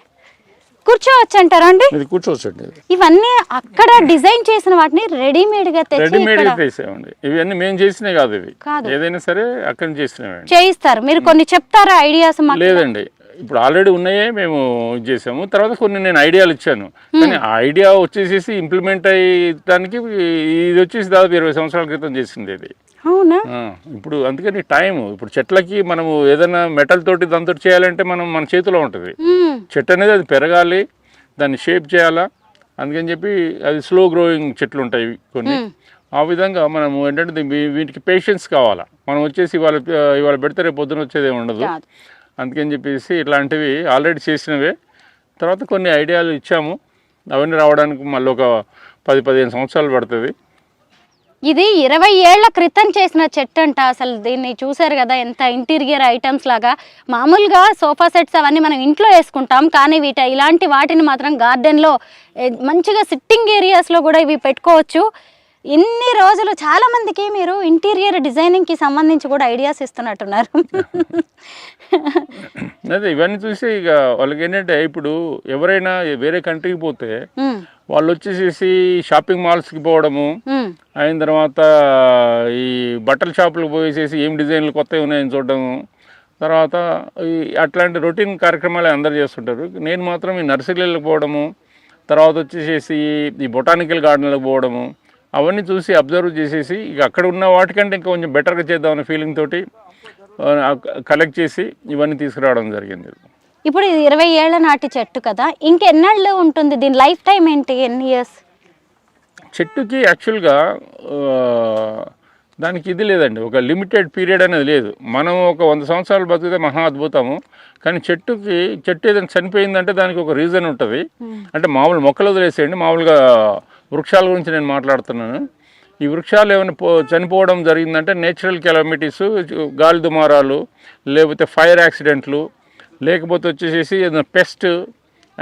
కూర్చోవచ్చు అంటారా అండి? కూర్చోవచ్చండి. ఇవన్నీ అక్కడ డిజైన్ చేసిన వాటిని రెడీమేడ్ గా తెచ్చేసామండి. ఇవన్నీ మేము చేసినవి కాదు, ఇవి ఏదైనా సరే అక్కడ చేసినవి చేయిస్తారు. మీరు కొన్ని చెప్తారా ఐడియాస్? లేదండి, ఇప్పుడు ఆల్రెడీ ఉన్నాయే మేము చేసాము. తర్వాత కొన్ని నేను ఐడియాలు ఇచ్చాను, కానీ ఆ ఐడియా వచ్చేసి ఇంప్లిమెంట్ అయ్యడానికి ఇది వచ్చేసి దాదాపు 20 సంవత్సరాల క్రితం చేసింది ఇది. అవునా? ఇప్పుడు అందుకని టైం, ఇప్పుడు చెట్లకి మనము ఏదైనా మెటల్ తోటి దాంతో చేయాలంటే మన చేతిలో ఉంటుంది. చెట్టు అనేది అది పెరగాలి, దాన్ని షేప్ చేయాలా, అందుకని చెప్పి అది స్లో గ్రోయింగ్ చెట్లు ఉంటాయి కొన్ని. ఆ విధంగా మనము ఏంటంటే వీటికి పేషెన్స్ కావాలా. మనం వచ్చేసి ఇవాళ పెడితే రేపు పొద్దున వచ్చేది ఏమి ఉండదు. అందుకని చెప్పేసి ఇట్లాంటివి ఆల్రెడీ చేసినవే. తర్వాత కొన్ని ఐడియాలు ఇచ్చాము, అవన్నీ రావడానికి మళ్ళీ ఒక 10-15 సంవత్సరాలు పడుతుంది. ఇది 20 ఏళ్ల క్రితం చేసిన చెట్టు అంట. అసలు దీన్ని చూసారు కదా, ఎంత ఇంటీరియర్ ఐటమ్స్ లాగా. మామూలుగా సోఫా సెట్స్ అవన్నీ మనం ఇంట్లో వేసుకుంటాం, కానీ ఇలాంటి వాటిని మాత్రం గార్డెన్లో మంచిగా సిట్టింగ్ ఏరియాస్లో కూడా ఇవి పెట్టుకోవచ్చు. ఇన్ని రోజులు చాలా మందికి మీరు ఇంటీరియర్ డిజైనింగ్కి సంబంధించి కూడా ఐడియాస్ ఇస్తున్నట్టున్నారు. అదే ఇవన్నీ చూసి ఇక వాళ్ళకి ఏంటంటే, ఇప్పుడు ఎవరైనా వేరే కంట్రీకి పోతే వాళ్ళు వచ్చేసేసి షాపింగ్ మాల్స్కి పోవడము, అయిన తర్వాత ఈ బట్టల షాపులకు పోయేసేసి ఏం డిజైన్లు కొత్తవి ఉన్నాయని చూడడము, తర్వాత ఈ అట్లాంటి రొటీన్ కార్యక్రమాలు అందరు చేస్తుంటారు. నేను మాత్రం ఈ నర్సరీలకు పోవడము, తర్వాత వచ్చేసేసి ఈ బొటానికల్ గార్డెన్లకు పోవడము, అవన్నీ చూసి అబ్జర్వ్ చేసేసి ఇక అక్కడ ఉన్న వాటికంటే ఇంకా కొంచెం బెటర్గా చేద్దామనే ఫీలింగ్ తోటి కలెక్ట్ చేసి ఇవన్నీ తీసుకురావడం జరిగింది. ఇప్పుడు ఇది 20 ఏళ్ల నాటి చెట్టు కదా, ఇంకెన్నాళ్ళు ఉంటుంది? దీని లైఫ్ టైం ఏంటి? ఎన్ని ఇయర్స్? చెట్టుకి యాక్చువల్గా దానికి ఇది లేదండి, ఒక లిమిటెడ్ పీరియడ్ అనేది లేదు. మనం ఒక 100 సంవత్సరాలు బతికితే మహా అద్భుతము. కానీ చెట్టు ఏదైనా చనిపోయిందంటే దానికి ఒక రీజన్ ఉంటుంది. అంటే మామూలు మొక్కలు వదిలేసేయండి, మామూలుగా వృక్షాల గురించి నేను మాట్లాడుతున్నాను. ఈ వృక్షాలు ఏమైనా చనిపోవడం జరిగిందంటే నేచురల్ కెలామిటీస్, గాలి దుమారాలు, లేకపోతే ఫైర్ యాక్సిడెంట్లు, లేకపోతే వచ్చేసేసి ఏదైనా పెస్ట్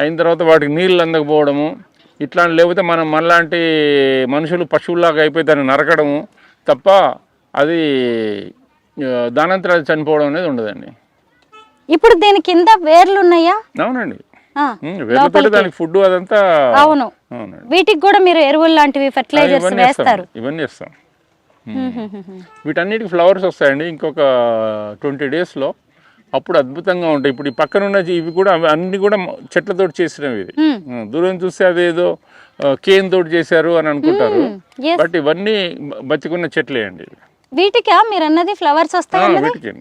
అయిన తర్వాత వాటికి నీళ్ళు అందకపోవడము, ఇట్లా, లేకపోతే మనలాంటి మనుషులు పశువుల్లాగా అయిపోయి దాన్ని నరకడము తప్ప అది దానంతరం అది చనిపోవడం అనేది ఉండదండి. ఇప్పుడు దీని కింద వేర్లు ఉన్నాయా? అవునండి, వేర్లతో దానికి ఫుడ్ అదంతా. అవును, వీటికి కూడా మీరు ఎరువులు లాంటివి ఫెర్టిలైజర్స్ వేస్తారు? ఇవన్నీ వేస్తాం. వీటన్నిటికి ఫ్లవర్స్ వస్తాయండి ఇంకొక 20 డేస్లో. అప్పుడు అద్భుతంగా ఉంటాయి. ఇప్పుడు ఈ పక్కన ఉన్న ఇవి కూడా అన్ని కూడా చెట్లతో చేసినవి. ఇది దూరం చూస్తే అదేదో కేన్ తోటి చేశారు అని అనుకుంటారు, బట్ ఇవన్నీ బతికున్న చెట్లే అండి. వీటికా మీరు అన్నది ఫ్లవర్స్ వస్తాయి? వీటికి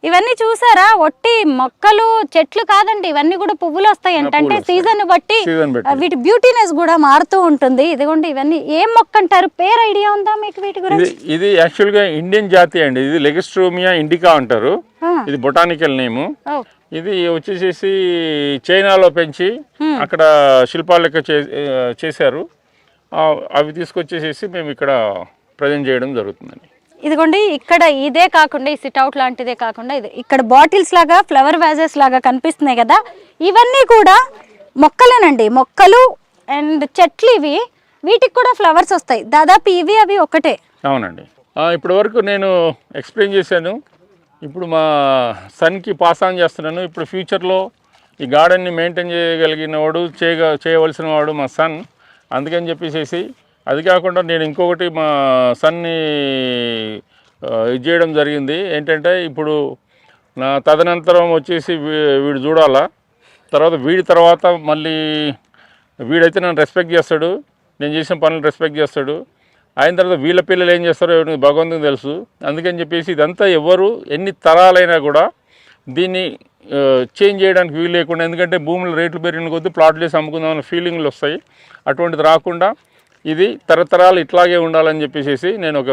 ఇవన్నీ చూసారా, ఒట్టి మొక్కలు చెట్లు కాదండి, ఇవన్నీ కూడా పువ్వులు వస్తాయి. అంటే సీజన్ బట్టి వీటి బ్యూటీనెస్ కూడా మారుతూ ఉంటుంది. ఇదిగోండి, ఇవన్నీ ఏం మొక్క అంటారు? పేరు ఐడియా ఉందా మీకు వీటి గురించి? ఇది యాక్చువల్ గా ఇండియన్ జాతి అండి. ఇది లెగిస్ట్రోమియా ఇండికా అంటారు. ఇది బొటానికల్ నేమ్. ఇది వచ్చేసేసి చైనాలో పెంచి అక్కడ శిల్పాలు లెక్క చేశారు. అవి తీసుకొచ్చేసేసి మేము ఇక్కడ ప్రజెంట్ చేయడం జరుగుతుందండి. ఇదిగోండి, ఇక్కడ ఇదే కాకుండా ఈ సిట్అవుట్ లాంటిదే కాకుండా ఇది ఇక్కడ బాటిల్స్ లాగా ఫ్లవర్ వ్యాజెస్ లాగా కనిపిస్తున్నాయి కదా, ఇవన్నీ కూడా మొక్కలేనండి. మొక్కలు అండ్ చెట్లు ఇవి. వీటికి కూడా ఫ్లవర్స్ వస్తాయి. దాదాపు ఇవి అవి ఒకటే. అవునండి, ఇప్పటి వరకు నేను ఎక్స్ప్లెయిన్ చేశాను. ఇప్పుడు మా సన్కి పాస్ ఆన్ చేస్తున్నాను. ఇప్పుడు ఫ్యూచర్లో ఈ గార్డెన్ని మెయింటైన్ చేయగలిగిన వాడు చేయవలసిన వాడు మా సన్. అందుకని చెప్పేసి అది కాకుండా నేను ఇంకొకటి మా సన్ని ఇది చేయడం జరిగింది ఏంటంటే ఇప్పుడు నా తదనంతరం వచ్చేసి వీడు చూడాలా, తర్వాత వీడి తర్వాత మళ్ళీ వీడైతే నన్ను రెస్పెక్ట్ చేస్తాడు, నేను చేసిన పనులు రెస్పెక్ట్ చేస్తాడు. అయిన తర్వాత వీళ్ళ పిల్లలు ఏం చేస్తారో భగవంతునికి తెలుసు. అందుకని చెప్పేసి ఇదంతా ఎవరు ఎన్ని తరాలైనా కూడా దీన్ని చేంజ్ చేయడానికి వీలు లేకుండా, ఎందుకంటే భూముల రేట్లు పెరిగిన కొద్దీ ప్లాట్లు వేసి అమ్ముకుందామన్న ఫీలింగ్లు వస్తాయి. అటువంటిది రాకుండా ఇది తరతరాలు ఇట్లాగే ఉండాలని చెప్పేసి నేను ఒక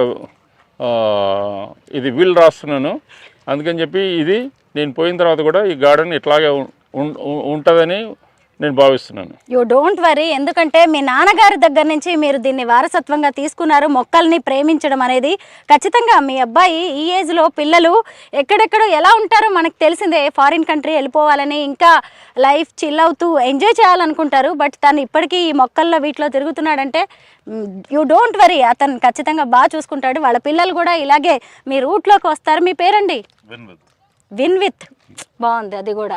ఇది వీల్ రాస్తున్నాను. అందుకని చెప్పి ఇది నేను పోయిన తర్వాత కూడా ఈ గార్డెన్ ఇట్లాగే ఉంటుందని నేను భావిస్తున్నాను. యూ డోంట్ వరీ, ఎందుకంటే మీ నాన్నగారి దగ్గర నుంచి మీరు దీన్ని వారసత్వంగా తీసుకున్నారు. మొక్కల్ని ప్రేమించడం అనేది ఖచ్చితంగా మీ అబ్బాయి ఈ ఏజ్లో పిల్లలు ఎక్కడెక్కడో ఎలా ఉంటారో మనకు తెలిసిందే. ఫారిన్ కంట్రీ వెళ్ళిపోవాలని, ఇంకా లైఫ్ చిల్ అవుతూ ఎంజాయ్ చేయాలనుకుంటారు. బట్ తను ఇప్పటికీ ఈ మొక్కల్లో వీటిలో తిరుగుతున్నాడంటే యూ డోంట్ వరీ, అతను ఖచ్చితంగా బాగా చూసుకుంటాడు. వాళ్ళ పిల్లలు కూడా ఇలాగే మీ రూట్లోకి వస్తారు. మీ పేరండి? Win with. బాగుంది అది కూడా.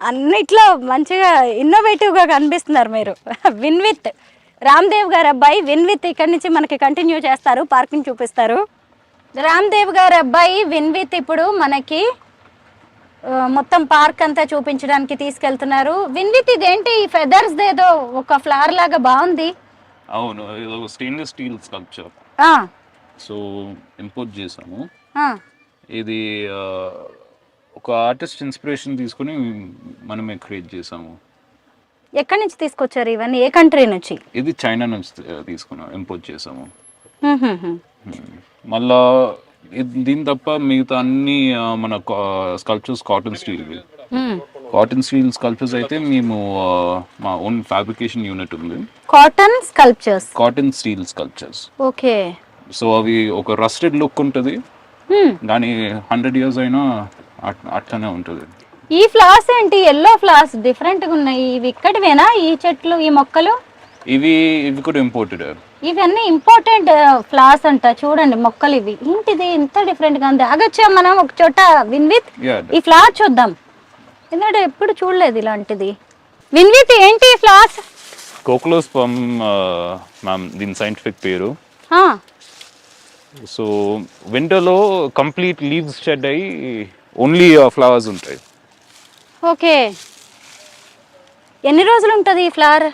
అన్నిట్లో మంచిగా ఇన్నోవేటివ్గా కనిపిస్తున్నారు మీరు. విన్ విత్ రామ్దేవ్ గారు అబ్బాయి విన్ విత్ ఇక్కడి నుంచి మనకి కంటిన్యూ చేస్తారు, పార్కింగ్ చూపిస్తారు. రామ్దేవ్ గారు అబ్బాయి విన్ విత్ ఇప్పుడు మనకి మొత్తం పార్క్ అంతా చూపించడానికి తీసుకెళ్తున్నారు. విన్ విత్ ఇదేంటి ఈ ఫెదర్స్ ఏదో ఒక ఫ్లవర్ లాగా బాగుంది. అవును, stainless steel sculpture. So import చేసాము. ఇది ఒక ఆర్టిస్ట్ ఇన్స్పిరేషన్ తీసుకుని మనమే క్రియేట్ చేసాము. ఎక్కడి నుంచి తీసుకొచ్చారు ఇవన్నీ? ఏ కంట్రీ నుంచి? ఇది చైనా నుంచి తీసుకున్నాం, ఇంపోర్ట్ చేసాము. మళ్ళా దీని తప్ప మిగతా అన్ని మన sculptures cotton steel. Cotton steel sculptures అయితే మేము మా ఓన్ ఫ్యాబ్రికేషన్ యూనిట్ ఉంది. Cotton sculptures, cotton steel sculptures. Okay. So అవి ఒక రస్టెడ్ లుక్ ఉంటుంది, కానీ 100 years అయినా అట్లనే ఉంటుంది. ఈ ఫ్లవర్స్ ఏంటి ఎల్లో ఫ్లవర్స్ డిఫరెంట్గా ఉన్నాయి? ఇవి ఇక్కడివేనా ఈ చెట్లు, ఈ మొక్కలు? ఇవి కూడా ఇంపోర్టెడ్. ఇవన్నీ ఇంపార్టెంట్ ఫ్లవర్స్ అంట. చూడండి మొక్కలు ఇవి. ఏంటిది ఇంత డిఫరెంట్గా ఉంది? ఆగొచ్చా మనం ఒక చోట విన్ విత్ ఈ ఫ్లవర్ చూద్దాం, ఎందుకంటే ఎప్పుడు చూడలేదు ఇలాంటిది. విన్ విత్ ఏంటి ఈ ఫ్లవర్స్? కోక్లోస్పమ్ మ్యామ్ దీని సైంటిఫిక్ పేరు. సో వింటర్లో కంప్లీట్ లీవ్స్ షెడ్ అయ్యి ఓన్లీ ఫ్లవర్స్ ఉంటాయి. ఓకే. ఎన్ని రోజులు ఉంటుంది ఈ ఫ్లవర్?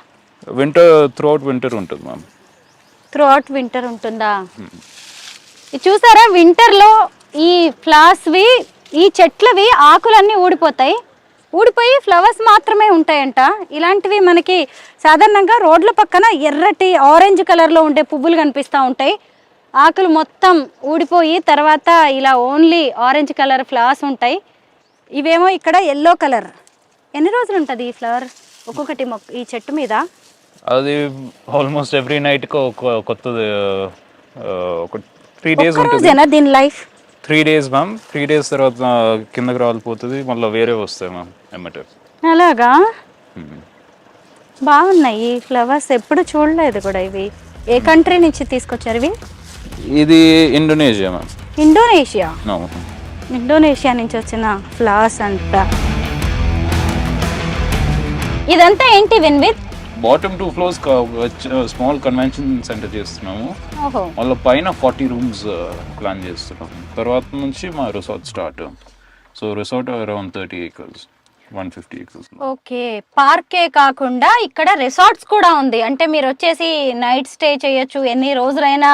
త్రూ అవుట్ వింటర్ ఉంటుంది మ్యామ్. త్రూ అవుట్ వింటర్ ఉంటుందా? ఇది చూసారా, వింటర్లో ఈ ఫ్లవర్స్వి, ఈ చెట్లవి ఆకులన్నీ ఊడిపోతాయి, ఊడిపోయి ఫ్లవర్స్ మాత్రమే ఉంటాయంట. ఇలాంటివి మనకి సాధారణంగా రోడ్ల పక్కన ఎర్రటి ఆరెంజ్ కలర్లో ఉండే పువ్వులు కనిపిస్తూ ఉంటాయి. ఆకులు మొత్తం ఊడిపోయి తర్వాత ఇలా ఓన్లీ ఆరెంజ్ కలర్ ఫ్లవర్స్ ఉంటాయి. ఇవేమో ఇక్కడ ఎల్లో కలర్. ఎన్ని రోజులు ఉంటుంది ఈ ఫ్లవర్ ఒక్కొక్కటి ఈ చెట్టు మీద? అది ఆల్మోస్ట్ ఎవ్రీ నైట్ కొత్తది. ఒక 3 days ఉంటుంది దీని లైఫ్. 3 days ma'am. 3 days తర్వాత కిందకి రాలిపోతుంది, మళ్ళీ వేరే వస్తాయి మ్యామ్ ఎమ్మటే. అలాగా? బాగున్నాయి ఈ ఫ్లవర్స్, ఎప్పుడు చూడలేదు కూడా. ఇవి ఏ కంట్రీ నుంచి తీసుకొచ్చారు ఇవి? ఇది ఇండోనేషియా మ్యామ్. ఇండోనేషియా? ఇండోనేషియా నుంచి వచ్చిన ఫ్లవర్స్ అంట. ఇదంతా ఏంటి win with? Bottom 2 floors small convention centre చేస్తున్నాము. మళ్ళీ పైన 40 rooms ప్లాన్ చేస్తున్నాము. తర్వాత నుంచి మా resort start. So resort around 30 acres, 150 acres. Okay. పార్కే కాకుండా ఇక్కడ రిసార్ట్స్ కూడా ఉంది. అంటే మీరు వచ్చేసి నైట్ స్టే చేయొచ్చు, ఎన్ని రోజులైనా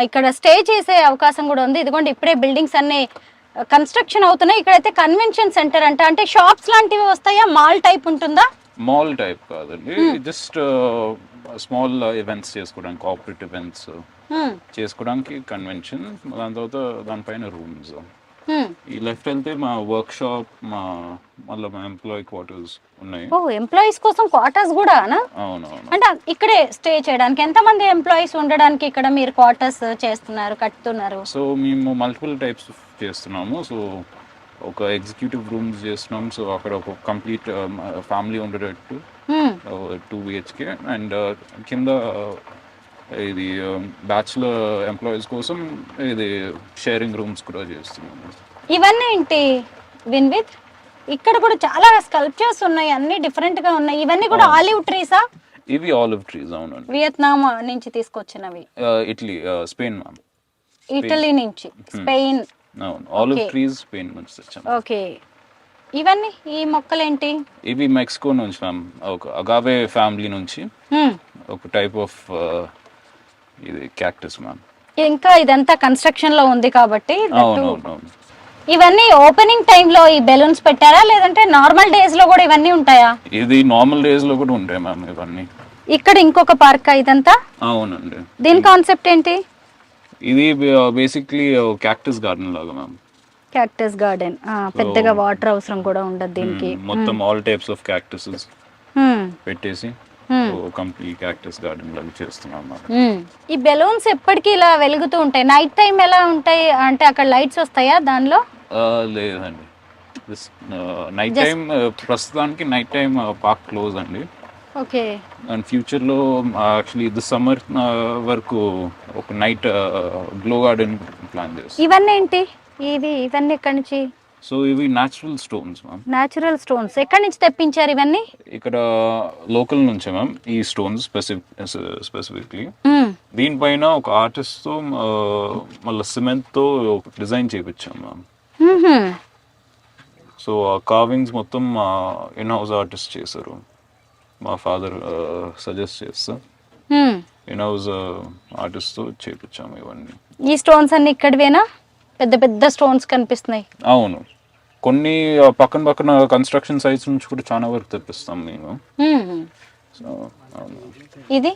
ఇక్కడ స్టే చేసే అవకాశం కూడా ఉంది. ఇదిగోండి ఇప్పుడే బిల్డింగ్స్ అన్ని కన్స్ట్రక్షన్ అవుతున్నాయి. ఇక్కడైతే కన్వెన్షన్ సెంటర్ అంట. అంటే షాప్స్ లాంటివి వస్తాయా? మాల్ టైప్ ఉంటుందా? మాల్ టైప్ కాదండి, జస్ట్ స్మాల్ ఈవెంట్స్ చేసుకోవడానికి, కార్పొరేట్ ఈవెంట్స్ చేసుకోవడానికి కన్వెన్షన్. దాని తర్వాత దానిపైన రూమ్స్. ఈ లెఫ్ట్ వెళ్తే మా వర్క్ షాప్, మళ్ళీ మా ఎంప్లాయీ క్వార్టర్స్ ఉన్నాయి. ఓ, ఎంప్లాయీస్ కోసం క్వార్టర్స్ కూడానా? అవునవును. అంటే ఇక్కడే స్టే చేయడానికి ఎంతమంది ఎంప్లాయీస్ ఉండడానికి ఇక్కడ మీరు క్వార్టర్స్ చేస్తున్నారు, కట్టుతున్నారు? సో మేము మల్టిపుల్ టైప్స్ చేస్తున్నాము. సో ఒక ఎగ్జిక్యూటివ్ రూమ్స్ చేస్తున్నాం. సో అక్కడ ఒక కంప్లీట్ ఫ్యామిలీ ఉండేటట్టు 2 BHK. అండ్ కింద ఇది బ్యాచులర్ ఎంప్లాయీస్ కోసం ఇది షేరింగ్ రూమ్స్ కూడా చేస్తున్నాము. ఇవన్నీ ఏంటి విన్ విత్? ఇక్కడ కూడా చాలా స్కల్ప్చర్స్ ఉన్నాయి, అన్ని డిఫరెంట్ గా ఉన్నాయి. ఇవన్నీ కూడా ఆలివ్ ట్రీసా? ఇవి ఆలివ్ ట్రీస్ అవునండి. వియత్నాం నుంచి తీసుకొచ్చినవి. Italy, Spain ma'am. ఇటలీ నుంచి, స్పెయిన్. అవును, ఆలివ్ ట్రీస్ స్పెయిన్ నుంచి తెచ్చాను. ఓకే, ఇవన్నీ ఈ మొక్కలేంటి? ఇవి మెక్సికో నుంచి మ్యామ్, ఒక అగావే ఫ్యామిలీ నుంచి ఒక టైప్ ఆఫ్ ఇది క్యాక్టస్ మ్యామ్. ఇంకా ఇదంతా కన్స్ట్రక్షన్ లో ఉంది కాబట్టి అవును. ఇవన్నీ ఓపెనింగ్ టైమ్ లో ఈ బెలూన్స్ పెట్టారా, లేదంటే నార్మల్ డేస్ లో కూడా ఇవన్నీ ఉంటాయా? ఇది నార్మల్ డేస్ లో కూడా ఉంటాయి మ్యామ్ ఇవన్నీ. ఇక్కడ ఇంకొక పార్క్ ఇదంతా? అవునండి. దీని కాన్సెప్ట్ ఏంటి? ఇది బేసిక్లీ క్యాక్టస్ గార్డెన్ లాగా మ్యామ్. క్యాక్టస్ గార్డెన్, పెద్దగా వాటర్ అవసరం కూడా ఉండదు దీనికి. మొత్తం ఆల్ టైప్స్ ఆఫ్ క్యాక్టసెస్ పెట్టేసి కంప్లీట్ క్యాక్టస్ గార్డెన్ లాగా చేస్తున్నాం మ్యామ్. ఈ బెలూన్స్ ఎప్పటికీ ఇలా వెలుగుతూ ఉంటాయి? నైట్ టైం ఎలా ఉంటాయి అంటే అక్కడ లైట్స్ వస్తాయా దానిలో? లేదండి, నైట్ టైం ప్రస్తుతానికి నైట్ టైం పార్క్ క్లోజ్ అండి. ఓకే. అండ్ ఫ్యూచర్లో యాక్చువల్లీ ఇది సమ్మర్ వరకు ఒక నైట్ గ్లో గార్డెన్ ప్లాన్ చేస్తాం. ఇవన్నీ ఏంటి? ఇవన్నీ ఎక్కడి నుంచి? సో ఇవి natural stones ma'am. Natural stones ఎక్కడి నుంచి తెప్పించారు ఇవన్నీ? ఇక్కడ లోకల్ నుంచే మ్యామ్ ఈ స్టోన్స్ స్పెసిఫిక్లీ. దీనిపైన ఒక ఆర్టిస్ట్ తో మళ్ళీ సిమెంట్ తో ఒక డిజైన్ చేయించాం మ్యామ్. సో ఆ కార్వింగ్స్ మొత్తం ఇన్ హౌస్ ఆర్టిస్ట్ చేశారు. మా ఫాదర్ సజెస్ట్ చేస్తా ఇన్ హౌస్ ఆర్టిస్ట్ తో చేయించాము ఇవన్నీ. ఈ స్టోన్స్ అన్ని ఇక్కడివేనా? పెద్ద పెద్ద స్టోన్స్ కనిపిస్తున్నాయి. అవును, కొన్ని పక్కన కన్స్ట్రక్షన్ సైట్స్ నుంచి కూడా చాలా వరకు తెప్పిస్తాం మేము. సో ఇది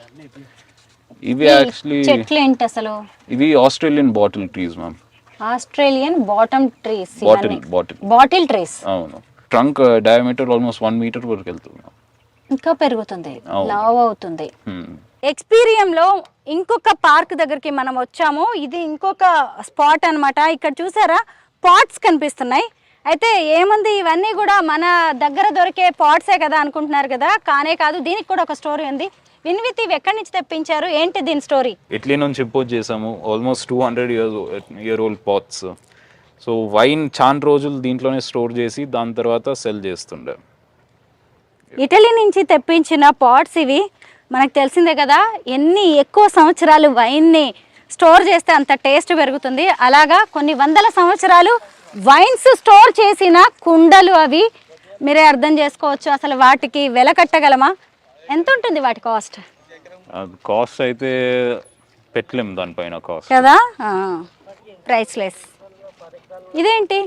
ఇవి యాక్చువల్లీ చెట్లు ఏంటి అసలు? ఇవి Australian bottle trees ma'am. Australian bottom trees, bottle trees. అవును, ట్రంక్ డయామీటర్ ఆల్మోస్ట్ 1 మీటర్ వరకు వెళ్తుంది. ఇంకా పెరుగుతుంది, లావ్ అవుతుంది. ఎక్స్పీరియంలో ఇంకొక పార్క్ దగ్గరికి మనం వచ్చాము. ఇది ఇంకొక స్పాట్ అన్నమాట. ఇక్కడ చూసారా పాట్స్ కనిపిస్తున్నాయి. అయితే ఏముంది, ఇవన్నీ కూడా మన దగ్గర దొరికే పాట్సే కదా అనుకుంటున్నారు కదా, కానే కాదు. దీనికి కూడా ఒక స్టోరీ ఉంది. విన్విత్ ఇవి ఎక్కడి నుంచి తెప్పించారు, ఏంటి దీని స్టోరీ? ఇటలీ నుంచి ఇంపోర్ట్ చేసాము. Almost 200 year old pots. So wine చాలా రోజులు దీంట్లోనే స్టోర్ చేసి దాని తర్వాత సెల్ చేస్తుండే. ఇటలీ నుంచి తెప్పించిన పాట్స్ ఇవి. మనకు తెలిసిందే కదా, ఎన్ని ఎక్కువ సంవత్సరాలు వైన్ని స్టోర్ చేస్తే అంత టేస్ట్ పెరుగుతుంది. అలాగా కొన్ని వందల సంవత్సరాలు వైన్స్ స్టోర్ చేసిన కుండలు అవి. మీరే అర్థం చేసుకోవచ్చు అసలు వాటికి వెల కట్టగలమా? ఎంత ఉంటుంది వాటి కాస్ట్? కాస్ట్ అయితే పెట్టలేం దానిపైన కాస్ట్ కదా, ప్రైస్లెస్. ఇదేంటి?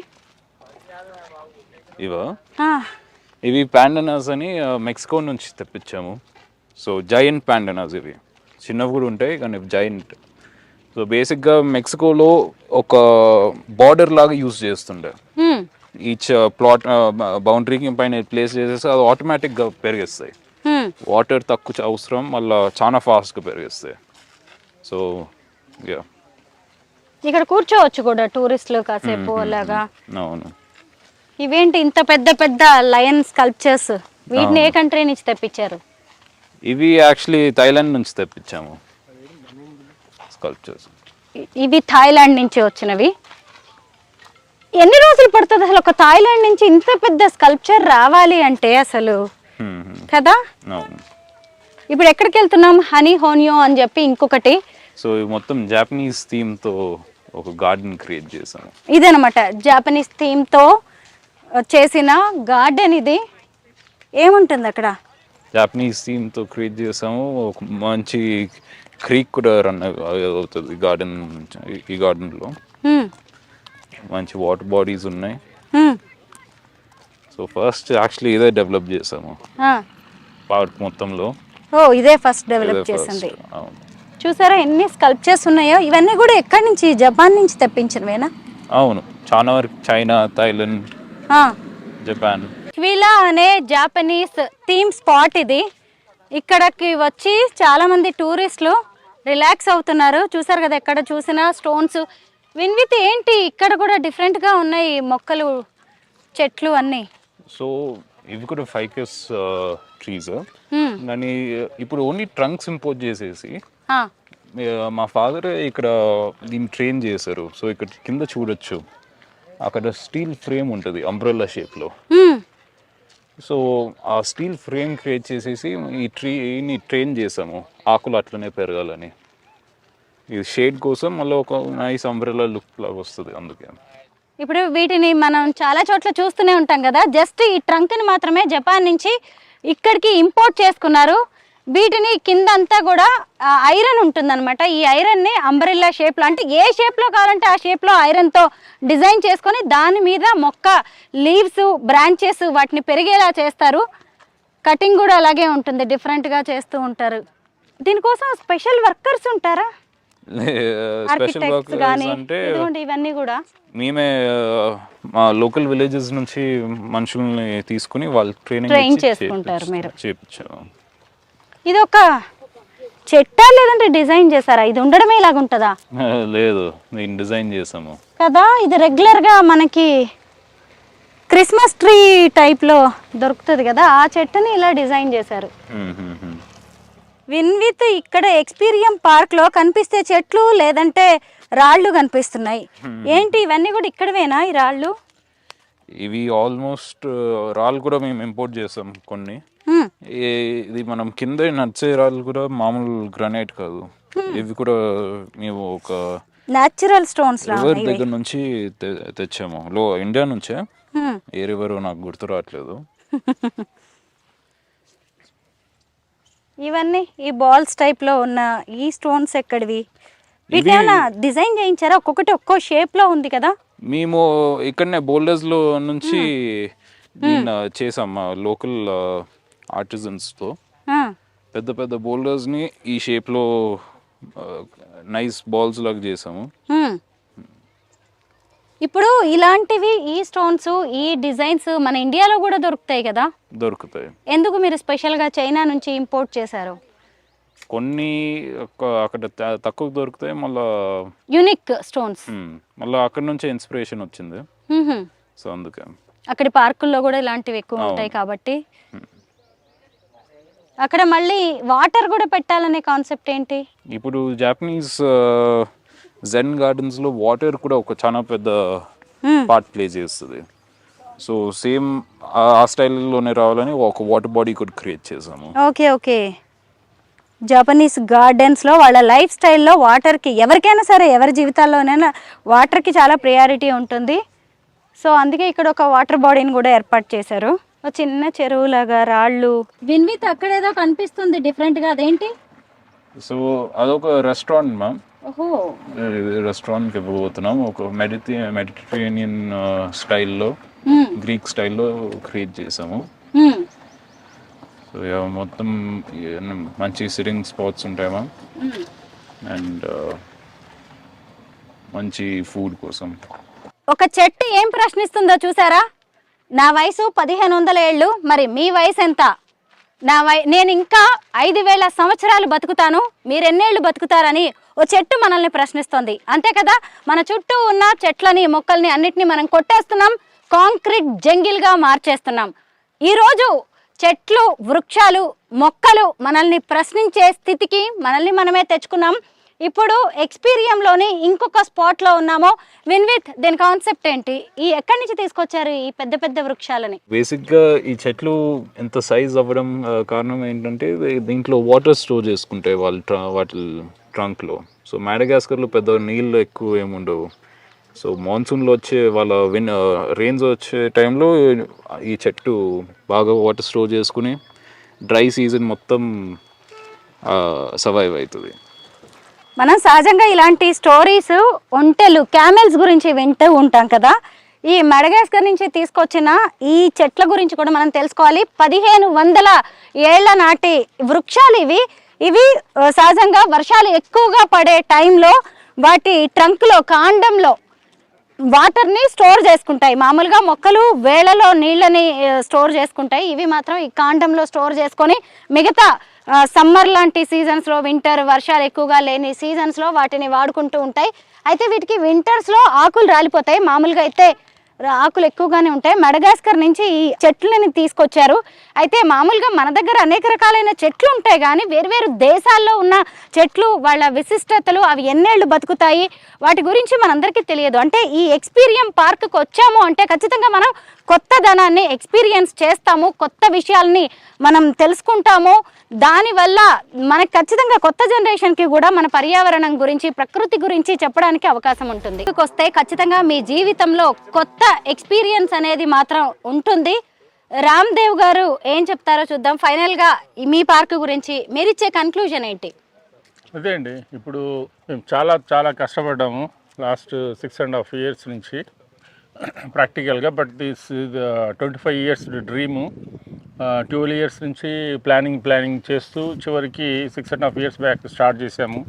ఇవి పాండనాస్ అని మెక్సికో నుంచి తెప్పించాము. సో జైంట్ పాండనాస్, ఇవి చిన్నవి కూడా ఉంటాయి కానీ జైంట్. సో బేసిక్గా మెక్సికోలో ఒక బార్డర్ లాగా యూజ్ చేస్తుండే. ఈచ్ ప్లాట్ బౌండరీకి పైన ప్లేస్ చేసేసి అది ఆటోమేటిక్గా పెరిగేస్తాయి. వాటర్ తక్కువ అవసరం, మళ్ళీ చాలా ఫాస్ట్గా పెరిగేస్తాయి. సో ఇక్కడ కూర్చోవచ్చు కూడా టూరిస్టులు కాసేపు అలాగా. అవును. ఇవేంటి ఇంత పెద్ద పెద్ద లయన్ స్కల్ప్చర్స్? వీటిని ఏ కంట్రీ నుంచి తెప్పించారు? ఇవి యాక్చువల్లీ థాయిలాండ్ నుంచి తెప్పించాము స్కల్ప్చర్స్. ఇవి థాయిలాండ్ నుంచి వచ్చినవి. ఎన్ని రోజులు పడుతుంది అసలు ఒక థాయిలాండ్ నుంచి ఇంత పెద్ద స్కల్ప్చర్ రావాలి అంటే అసలు, కదా? ఇప్పుడు ఎక్కడికి వెళ్తున్నాం? హనీ హోనియో అని చెప్పి ఇంకొకటి. సో ఇవి మొత్తం జాపనీస్ థీమ్ తో ఒక గార్డెన్ క్రియేట్ చేసాము. ఇదనమాట జాపనీస్ థీమ్ తో చేసిన గార్డెన్. ఇది ఏముంటుంది అక్కడ? జాపనీస్ థీమ్ తో క్రియేట్ చేసాము. ఒక మంచి క్రీక్ కూడా రన్ అవుతుంది గార్డెన్. ఈ గార్డెన్ లో మంచి వాటర్ బాడీస్ ఉన్నాయి. సో ఫస్ట్ యాక్చువల్లీ ఇదే డెవలప్ చేసాము పార్క్ మొత్తంలో. ఇదే ఫస్ట్ డెవలప్ చేసింది. చూసారా ఎన్ని స్కల్ప్చర్స్ ఉన్నాయో. ఇవన్నీ కూడా ఎక్కడి నుంచి? జపాన్ నుంచి తెప్పించినవేనా? అవును, చాలా వరకు చైనా, థాయిలాండ్, జపాన్. క్విలా అనే జాపనీస్ థీమ్ స్పాట్ ఇది. ఇక్కడికి వచ్చి చాలా మంది టూరిస్టులు రిలాక్స్ అవుతున్నారు. చూసారు కదా ఎక్కడ చూసినా స్టోన్స్. విన్విత్ ఏంటి ఇక్కడ కూడా డిఫరెంట్గా ఉన్నాయి మొక్కలు, చెట్లు అన్నీ. సో ఇవి కూడా ఫైకస్ ట్రీస్ కానీ ఇప్పుడు ఓన్లీ ట్రంక్స్ ఇంపోర్ట్ చేసేసి మా ఫాదర్ ఇక్కడ దీన్ని ట్రైన్ చేశారు. సో ఇక్కడ కింద చూడొచ్చు, అక్కడ స్టీల్ ఫ్రేమ్ ఉంటుంది అంబ్రెల్లా షేప్లో. సో ఆ స్టీల్ ఫ్రేమ్ క్రియేట్ చేసేసి ఈ ట్రీని ట్రైన్ చేసాము ఆకులు అట్లనే పెరగాలని. ఇది షేడ్ కోసం మళ్ళీ ఒక నైస్ అంబ్రెల్లా లుక్ లాగా వస్తుంది అందుకే. ఇప్పుడు వీటిని మనం చాలా చోట్ల చూస్తూనే ఉంటాం కదా, జస్ట్ ఈ ట్రంక్ని మాత్రమే జపాన్ నుంచి ఇక్కడికి ఇంపోర్ట్ చేసుకున్నారు. వీటిని కిందంతా కూడా ఐరన్ ఉంటుందన్నమాట. ఈ ఐరన్ని అంబ్రెల్లా షేప్లో, అంటే ఏ షేప్లో కావాలంటే ఆ షేప్లో ఐరన్తో డిజైన్ చేసుకొని దాని మీద మొక్క లీవ్స్, బ్రాంచెస్ వాటిని పెరిగేలా చేస్తారు. కటింగ్ కూడా అలాగే ఉంటుంది, డిఫరెంట్గా చేస్తూ ఉంటారు. దీనికోసం స్పెషల్ వర్కర్స్ ఉంటారా? స్పెషల్ వర్కర్స్ అంటే ఇవన్నీ కూడా మేమే మా లోకల్ విలేజెస్ నుంచి మనుషుల్ని తీసుకుని వాళ్ళు ట్రైన్ చేసుకుంటారు. మీరు చేయించాము. ఇది ఒక చెట్టా లేదంటే డిజైన్ చేశారా? ఇది ఉండడమే ఇలాగ ఉంటుందా? లేదు, నేను డిజైన్ చేసాము కదా. ఇది రెగ్యులర్గా మనకి క్రిస్మస్ ట్రీ టైప్లో దొరుకుతుంది కదా, ఆ చెట్టుని ఇలా డిజైన్ చేశారు. విన్విత్ ఇక్కడ ఎక్స్పీరియం పార్క్లో కనిపిస్తే చెట్లు లేదంటే రాళ్ళు కనిపిస్తున్నాయి. ఏంటి ఇవన్నీ కూడా ఇక్కడవేనా ఈ రాళ్ళు? ఇవి ఆల్మోస్ట్ రాళ్ళు కూడా మేము ఇంపోర్ట్ చేసాం కొన్ని. ఇది మనం కింద నడిచే రాళ్ళు కూడా మామూలు గ్రానైట్ కాదు, ఇవి కూడా మేము ఒక న్యాచురల్ స్టోన్స్ రివర్ దగ్గర నుంచి తెచ్చాము. ఇండియా నుంచే, ఏ రివర్ నాకు గుర్తు రావట్లేదు. ఇవన్నీ ఈ బాల్స్ టైప్ లో ఉన్న ఈ స్టోన్స్ ఎక్కడివి? వీటిని ఏమైనా డిజైన్ చేయించారా? ఒక్కొక్కటి ఒక్కో షేప్ లో ఉంది కదా. మేము ఇక్కడనే బోల్డర్స్ లో నుంచి చేసాం మా లోకల్ ఆర్టిజన్స్ తో. పెద్ద పెద్ద బోల్డర్స్ ని ఈ షేప్ లో నైస్ బాల్స్ లాగా చేసాము. ఇప్పుడు ఇలాంటివి ఈ స్టోన్స్, ఈ డిజైన్స్ మన ఇండియాలో కూడా దొరుకుతాయి కదా? దొరుకుతాయి. ఎందుకు మీరు స్పెషల్ గా చైనా నుంచి ఇంపోర్ట్ చేశారు? కొన్ని అక్కడ తక్కువ దొరుకుతాయి, మళ్ళా యూనిక్ స్టోన్స్, మళ్ళీ అక్కడ నుంచే ఇన్స్పిరేషన్ వచ్చింది. సో అందుకే అక్కడి పార్కుల్లో కూడా ఇలాంటివి ఎక్కువ ఉంటాయి కాబట్టి. అక్కడ మళ్ళీ వాటర్ కూడా పెట్టాలనే కాన్సెప్ట్ ఏంటి? ఇప్పుడు జాపనీస్ జెన్ గార్డెన్స్ లో వాటర్ కూడా ఒక చాలా పెద్ద పార్ట్ ప్లే చేస్తుంది. సో సేమ్ ఆ స్టైల్లోనే రావాలని ఒక వాటర్ బాడీ కూడా క్రియేట్ చేసాము. Okay okay. జపనీస్ గార్డెన్స్లో వాళ్ళ లైఫ్ స్టైల్లో వాటర్కి, ఎవరికైనా సరే ఎవరి జీవితాల్లోనైనా వాటర్కి చాలా ప్రయారిటీ ఉంటుంది. సో అందుకే ఇక్కడ ఒక వాటర్ బాడీని కూడా ఏర్పాటు చేశారు. ఒక చిన్న చెరువులాగా రాళ్ళు. విన్విత్ అక్కడేదో కనిపిస్తుంది డిఫరెంట్గా, అదేంటి? సో అదొక రెస్టారెంట్ మ్యామ్. ఓహో, రెస్టారెంట్కి ఇవ్వబోతున్నాం. ఒక మెడిటరేనియన్ స్టైల్లో, గ్రీక్ స్టైల్లో క్రియేట్ చేసాము. సో మొత్తం మంచి సిట్టింగ్ స్పాట్స్ ఉంటాయి మ్యామ్, అండ్ మంచి ఫుడ్ కోసం. ఒక చెట్టు ఏం ప్రశ్నిస్తుందో చూసారా? నా వయసు 1500 ఏళ్ళు, మరి మీ వయసు ఎంత? నేను ఇంకా 5000 సంవత్సరాలు బతుకుతాను, మీరెన్నేళ్ళు బతుకుతారని ఓ చెట్టు మనల్ని ప్రశ్నిస్తుంది. అంతే కదా, మన చుట్టూ ఉన్న చెట్లని, మొక్కల్ని అన్నిటినీ మనం కొట్టేస్తున్నాం, కాంక్రీట్ జంగిల్గా మార్చేస్తున్నాం. ఈరోజు చెట్లు, వృక్షాలు, మొక్కలు మనల్ని ప్రశ్నించే స్థితికి మనల్ని మనమే తెచ్చుకున్నాం. ఇప్పుడు ఎక్స్పీరియంలోని ఇంకొక స్పాట్లో ఉన్నామో. విన్విత్, దీని కాన్సెప్ట్ ఏంటి? ఎక్కడి నుంచి తీసుకొచ్చారు ఈ పెద్ద పెద్ద వృక్షాలని? బేసిక్గా ఈ చెట్లు ఎంత సైజ్ అవ్వడం కారణం ఏంటంటే దీంట్లో వాటర్ స్టోర్ చేసుకుంటాయి వాటి ట్రంక్లో. సో మాడగాస్కర్లో పెద్ద నీళ్ళు ఎక్కువ ఏముండవు. సో మాన్సూన్లో వచ్చే రెయిన్స్ వచ్చే టైంలో ఈ చెట్టు బాగా వాటర్ స్టోర్ చేసుకుని డ్రై సీజన్ మొత్తం సర్వైవ్ అవుతుంది. మనం సహజంగా ఇలాంటి స్టోరీస్, ఒంటెలు, క్యామెల్స్ గురించి వింటూ ఉంటాం కదా. ఈ మడగాస్కర్ నుంచి తీసుకొచ్చిన ఈ చెట్ల గురించి కూడా మనం తెలుసుకోవాలి. 1500 ఏళ్ల నాటి వృక్షాలు ఇవి. సహజంగా వర్షాలు ఎక్కువగా పడే టైంలో వాటి ట్రంక్లో, కాండంలో వాటర్ని స్టోర్ చేసుకుంటాయి. మామూలుగా మొక్కలు వేళలో నీళ్ళని స్టోర్ చేసుకుంటాయి, ఇవి మాత్రం ఈ కాండంలో స్టోర్ చేసుకొని మిగతా సమ్మర్ లాంటి సీజన్స్లో, వింటర్ వర్షాలు ఎక్కువగా లేని సీజన్స్లో వాటిని వాడుకుంటూ ఉంటాయి. అయితే వీటికి వింటర్స్లో ఆకులు రాలిపోతాయి, మామూలుగా అయితే ఆకులు ఎక్కువగానే ఉంటాయి. మడగాస్కర్ నుంచి ఈ చెట్లని తీసుకొచ్చారు. అయితే మామూలుగా మన దగ్గర అనేక రకాలైన చెట్లు ఉంటాయి, కానీ వేరువేరు దేశాల్లో ఉన్న చెట్లు, వాళ్ళ విశిష్టతలు, అవి ఎన్నేళ్ళు బతుకుతాయి, వాటి గురించి మనందరికీ తెలియదు. అంటే ఈ ఎక్స్పీరియం పార్క్కి వచ్చాము అంటే ఖచ్చితంగా మనం కొత్తదనాన్ని ఎక్స్పీరియన్స్ చేస్తాము, కొత్త విషయాల్ని మనం తెలుసుకుంటాము. దానివల్ల మనకు ఖచ్చితంగా కొత్త జనరేషన్కి కూడా మన పర్యావరణం గురించి, ప్రకృతి గురించి చెప్పడానికి అవకాశం ఉంటుంది. వస్తే ఖచ్చితంగా మీ జీవితంలో కొత్త ఎక్స్పీరియన్స్ అనేది మాత్రం ఉంటుంది. రామ్దేవ్ గారు ఏం చెప్తారో చూద్దాం. ఫైనల్గా మీ పార్క్ గురించి మీరు ఇచ్చే కన్క్లూజన్ ఏంటి? అదే అండి, ఇప్పుడు మేము చాలా కష్టపడ్డాము లాస్ట్ 6.5 years నుంచి ప్రాక్టికల్గా. But this 25 years dream. 12 years నుంచి ప్లానింగ్ చేస్తూ చివరికి 6.5 years బ్యాక్ స్టార్ట్ చేసాము.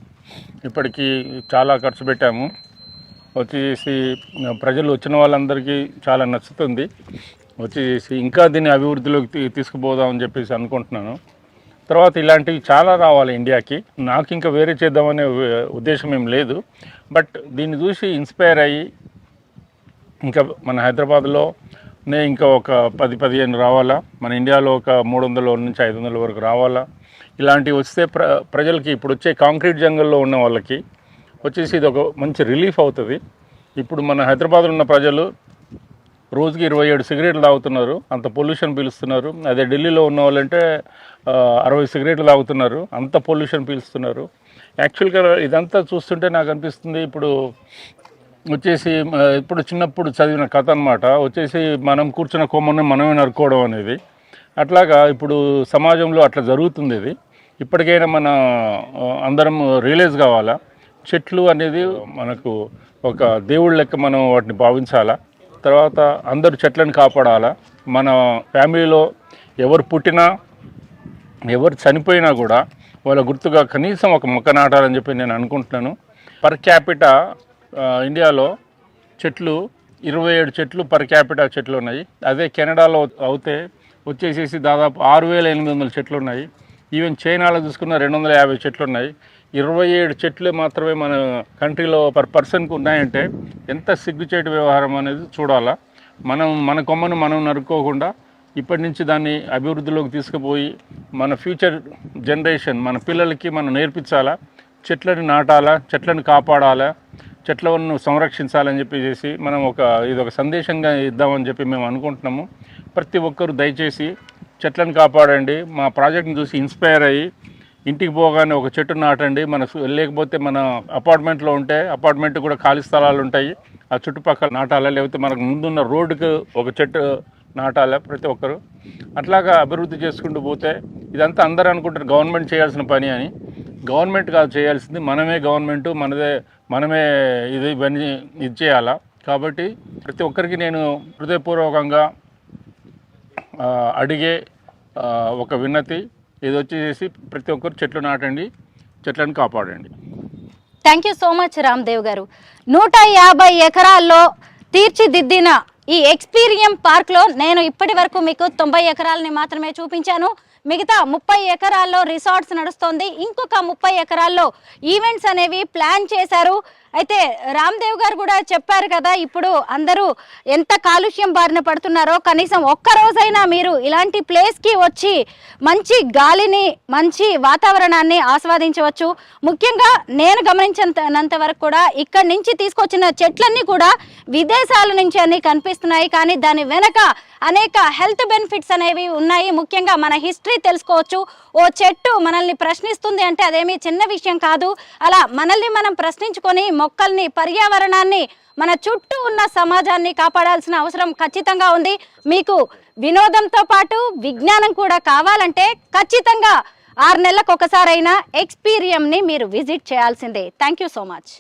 ఇప్పటికీ చాలా ఖర్చు పెట్టాము. వచ్చేసి ప్రజలు వచ్చిన వాళ్ళందరికీ చాలా నచ్చుతుంది. వచ్చేసి ఇంకా దీన్ని అభివృద్ధిలోకి తీసుకుపోదామని చెప్పేసి అనుకుంటున్నాను. తర్వాత ఇలాంటివి చాలా రావాలి ఇండియాకి. నాకు ఇంకా వేరే చేద్దామనే ఉద్దేశం ఏం లేదు. బట్ దీన్ని చూసి ఇన్స్పైర్ అయ్యి ఇంకా మన హైదరాబాద్లోనే ఇంకా ఒక 10-15 రావాలా. మన ఇండియాలో ఒక 300 నుంచి 500 వరకు రావాలా. ఇలాంటివి వస్తే ప్రజలకి ఇప్పుడు వచ్చే కాంక్రీట్ జంగల్లో ఉన్న వాళ్ళకి వచ్చేసి ఇది ఒక మంచి రిలీఫ్ అవుతుంది. ఇప్పుడు మన హైదరాబాద్లో ఉన్న ప్రజలు రోజుకి 27 సిగరెట్లు తాగుతున్నారు, అంత పొల్యూషన్ పీలుస్తున్నారు. అదే ఢిల్లీలో ఉన్న వాళ్ళంటే 60 సిగరెట్లు తాగుతున్నారు, అంత పొల్యూషన్ పీలుస్తున్నారు. యాక్చువల్గా ఇదంతా చూస్తుంటే నాకు అనిపిస్తుంది, ఇప్పుడు వచ్చేసి ఇప్పుడు చిన్నప్పుడు చదివిన కథ అనమాట. వచ్చేసి మనం కూర్చున్న కొమ్మని మనమే నరుకోవడం అనేది. అట్లాగా ఇప్పుడు సమాజంలో అట్లా జరుగుతుంది. ఇది ఇప్పటికైనా మన అందరం రియలైజ్ కావాలా. చెట్లు అనేది మనకు ఒక దేవుళ్ళ లెక్క మనం వాటిని భావించాలా. తర్వాత అందరూ చెట్లను కాపాడాలా. మన ఫ్యామిలీలో ఎవరు పుట్టినా ఎవరు చనిపోయినా కూడా వాళ్ళ గుర్తుగా కనీసం ఒక మొక్క నాటాలని చెప్పి నేను అనుకుంటున్నాను. పర్ క్యాపిటా ఇండియాలో చెట్లు 27 చెట్లు పర్ క్యాపిటా చెట్లు ఉన్నాయి. అదే కెనడాలో అయితే వచ్చేసేసి దాదాపు 6,800 చెట్లు ఉన్నాయి. ఈవెన్ చైనాలో చూసుకున్న 250 చెట్లు ఉన్నాయి. 27 చెట్లు మాత్రమే మన కంట్రీలో పర్ పర్సన్కి ఉన్నాయంటే ఎంత సిగ్గుచేటు వ్యవహారం అనేది చూడాలా. మన కొమ్మను మనం నరుక్కోకుండా ఇప్పటి నుంచి దాన్ని అభివృద్ధిలోకి తీసుకుపోయి మన ఫ్యూచర్ జనరేషన్, మన పిల్లలకి మనం నేర్పించాలా. చెట్లను నాటాలా, చెట్లను కాపాడాలా, చెట్లను సంరక్షించాలని చెప్పేసి మనం ఇదొక సందేశంగా ఇద్దామని చెప్పి మేము అనుకుంటున్నాము. ప్రతి ఒక్కరు దయచేసి చెట్లను కాపాడండి. మా ప్రాజెక్ట్ని చూసి ఇన్స్పైర్ అయ్యి ఇంటికి పోగానే ఒక చెట్టు నాటండి. లేకపోతే మన అపార్ట్మెంట్లో ఉంటే అపార్ట్మెంట్ కూడా ఖాళీ స్థలాలు ఉంటాయి, ఆ చుట్టుపక్కల నాటాలా. లేకపోతే మనకు ముందున్న రోడ్డుకు ఒక చెట్టు నాటాలా ప్రతి ఒక్కరు. అట్లాగా అభివృద్ధి చేసుకుంటూ పోతే ఇదంతా అందరూ అనుకుంటారు గవర్నమెంట్ చేయాల్సిన పని అని. గవర్నమెంట్ కాదు చేయాల్సింది, గవర్నమెంట్ మనమే ఇవన్నీ చేయాలా. కాబట్టి ప్రతి ఒక్కరికి నేను హృదయపూర్వకంగా అడిగే ఒక విన్నతి ఇది వచ్చేసి ప్రతి ఒక్కరు చెట్లు నాటండి, చెట్లను కాపాడండి. Thank you so much Ramdev గారు. 150 ఎకరాల్లో తీర్చిదిద్దిన ఈ ఎక్స్పీరియం పార్క్లో నేను ఇప్పటి వరకు మీకు 90 ఎకరాలని మాత్రమే చూపించాను. మిగతా 30 ఎకరాల్లో రిసార్ట్స్ నడుస్తోంది. ఇంకొక 30 ఎకరాల్లో ఈవెంట్స్ అనేవి ప్లాన్ చేశారు. అయితే రామ్దేవ్ గారు కూడా చెప్పారు కదా, ఇప్పుడు అందరూ ఎంత కాలుష్యం బారిన పడుతున్నారో, కనీసం ఒక్కరోజైనా మీరు ఇలాంటి ప్లేస్కి వచ్చి మంచి గాలిని, మంచి వాతావరణాన్ని ఆస్వాదించవచ్చు. ముఖ్యంగా నేను గమనించినంత వరకు కూడా ఇక్కడి నుంచి తీసుకొచ్చిన చెట్లన్నీ కూడా విదేశాల నుంచి అన్ని కనిపిస్తున్నాయి. కానీ దాని వెనక అనేక హెల్త్ బెనిఫిట్స్ అనేవి ఉన్నాయి. ముఖ్యంగా మన హిస్టరీ తెలుసుకోవచ్చు. ఓ చెట్టు మనల్ని ప్రశ్నిస్తుంది అంటే అదేమీ చిన్న విషయం కాదు. అలా మనల్ని మనం ప్రశ్నించుకొని మొక్కల్ని, పర్యావరణాన్ని, మన చుట్టూ ఉన్న సమాజాన్ని కాపాడాల్సిన అవసరం ఖచ్చితంగా ఉంది. మీకు వినోదంతో పాటు విజ్ఞానం కూడా కావాలంటే ఖచ్చితంగా 6 నెలలకు ఒకసారైనా ఎక్స్పీరియంని మీరు విజిట్ చేయాల్సిందే. Thank you so much.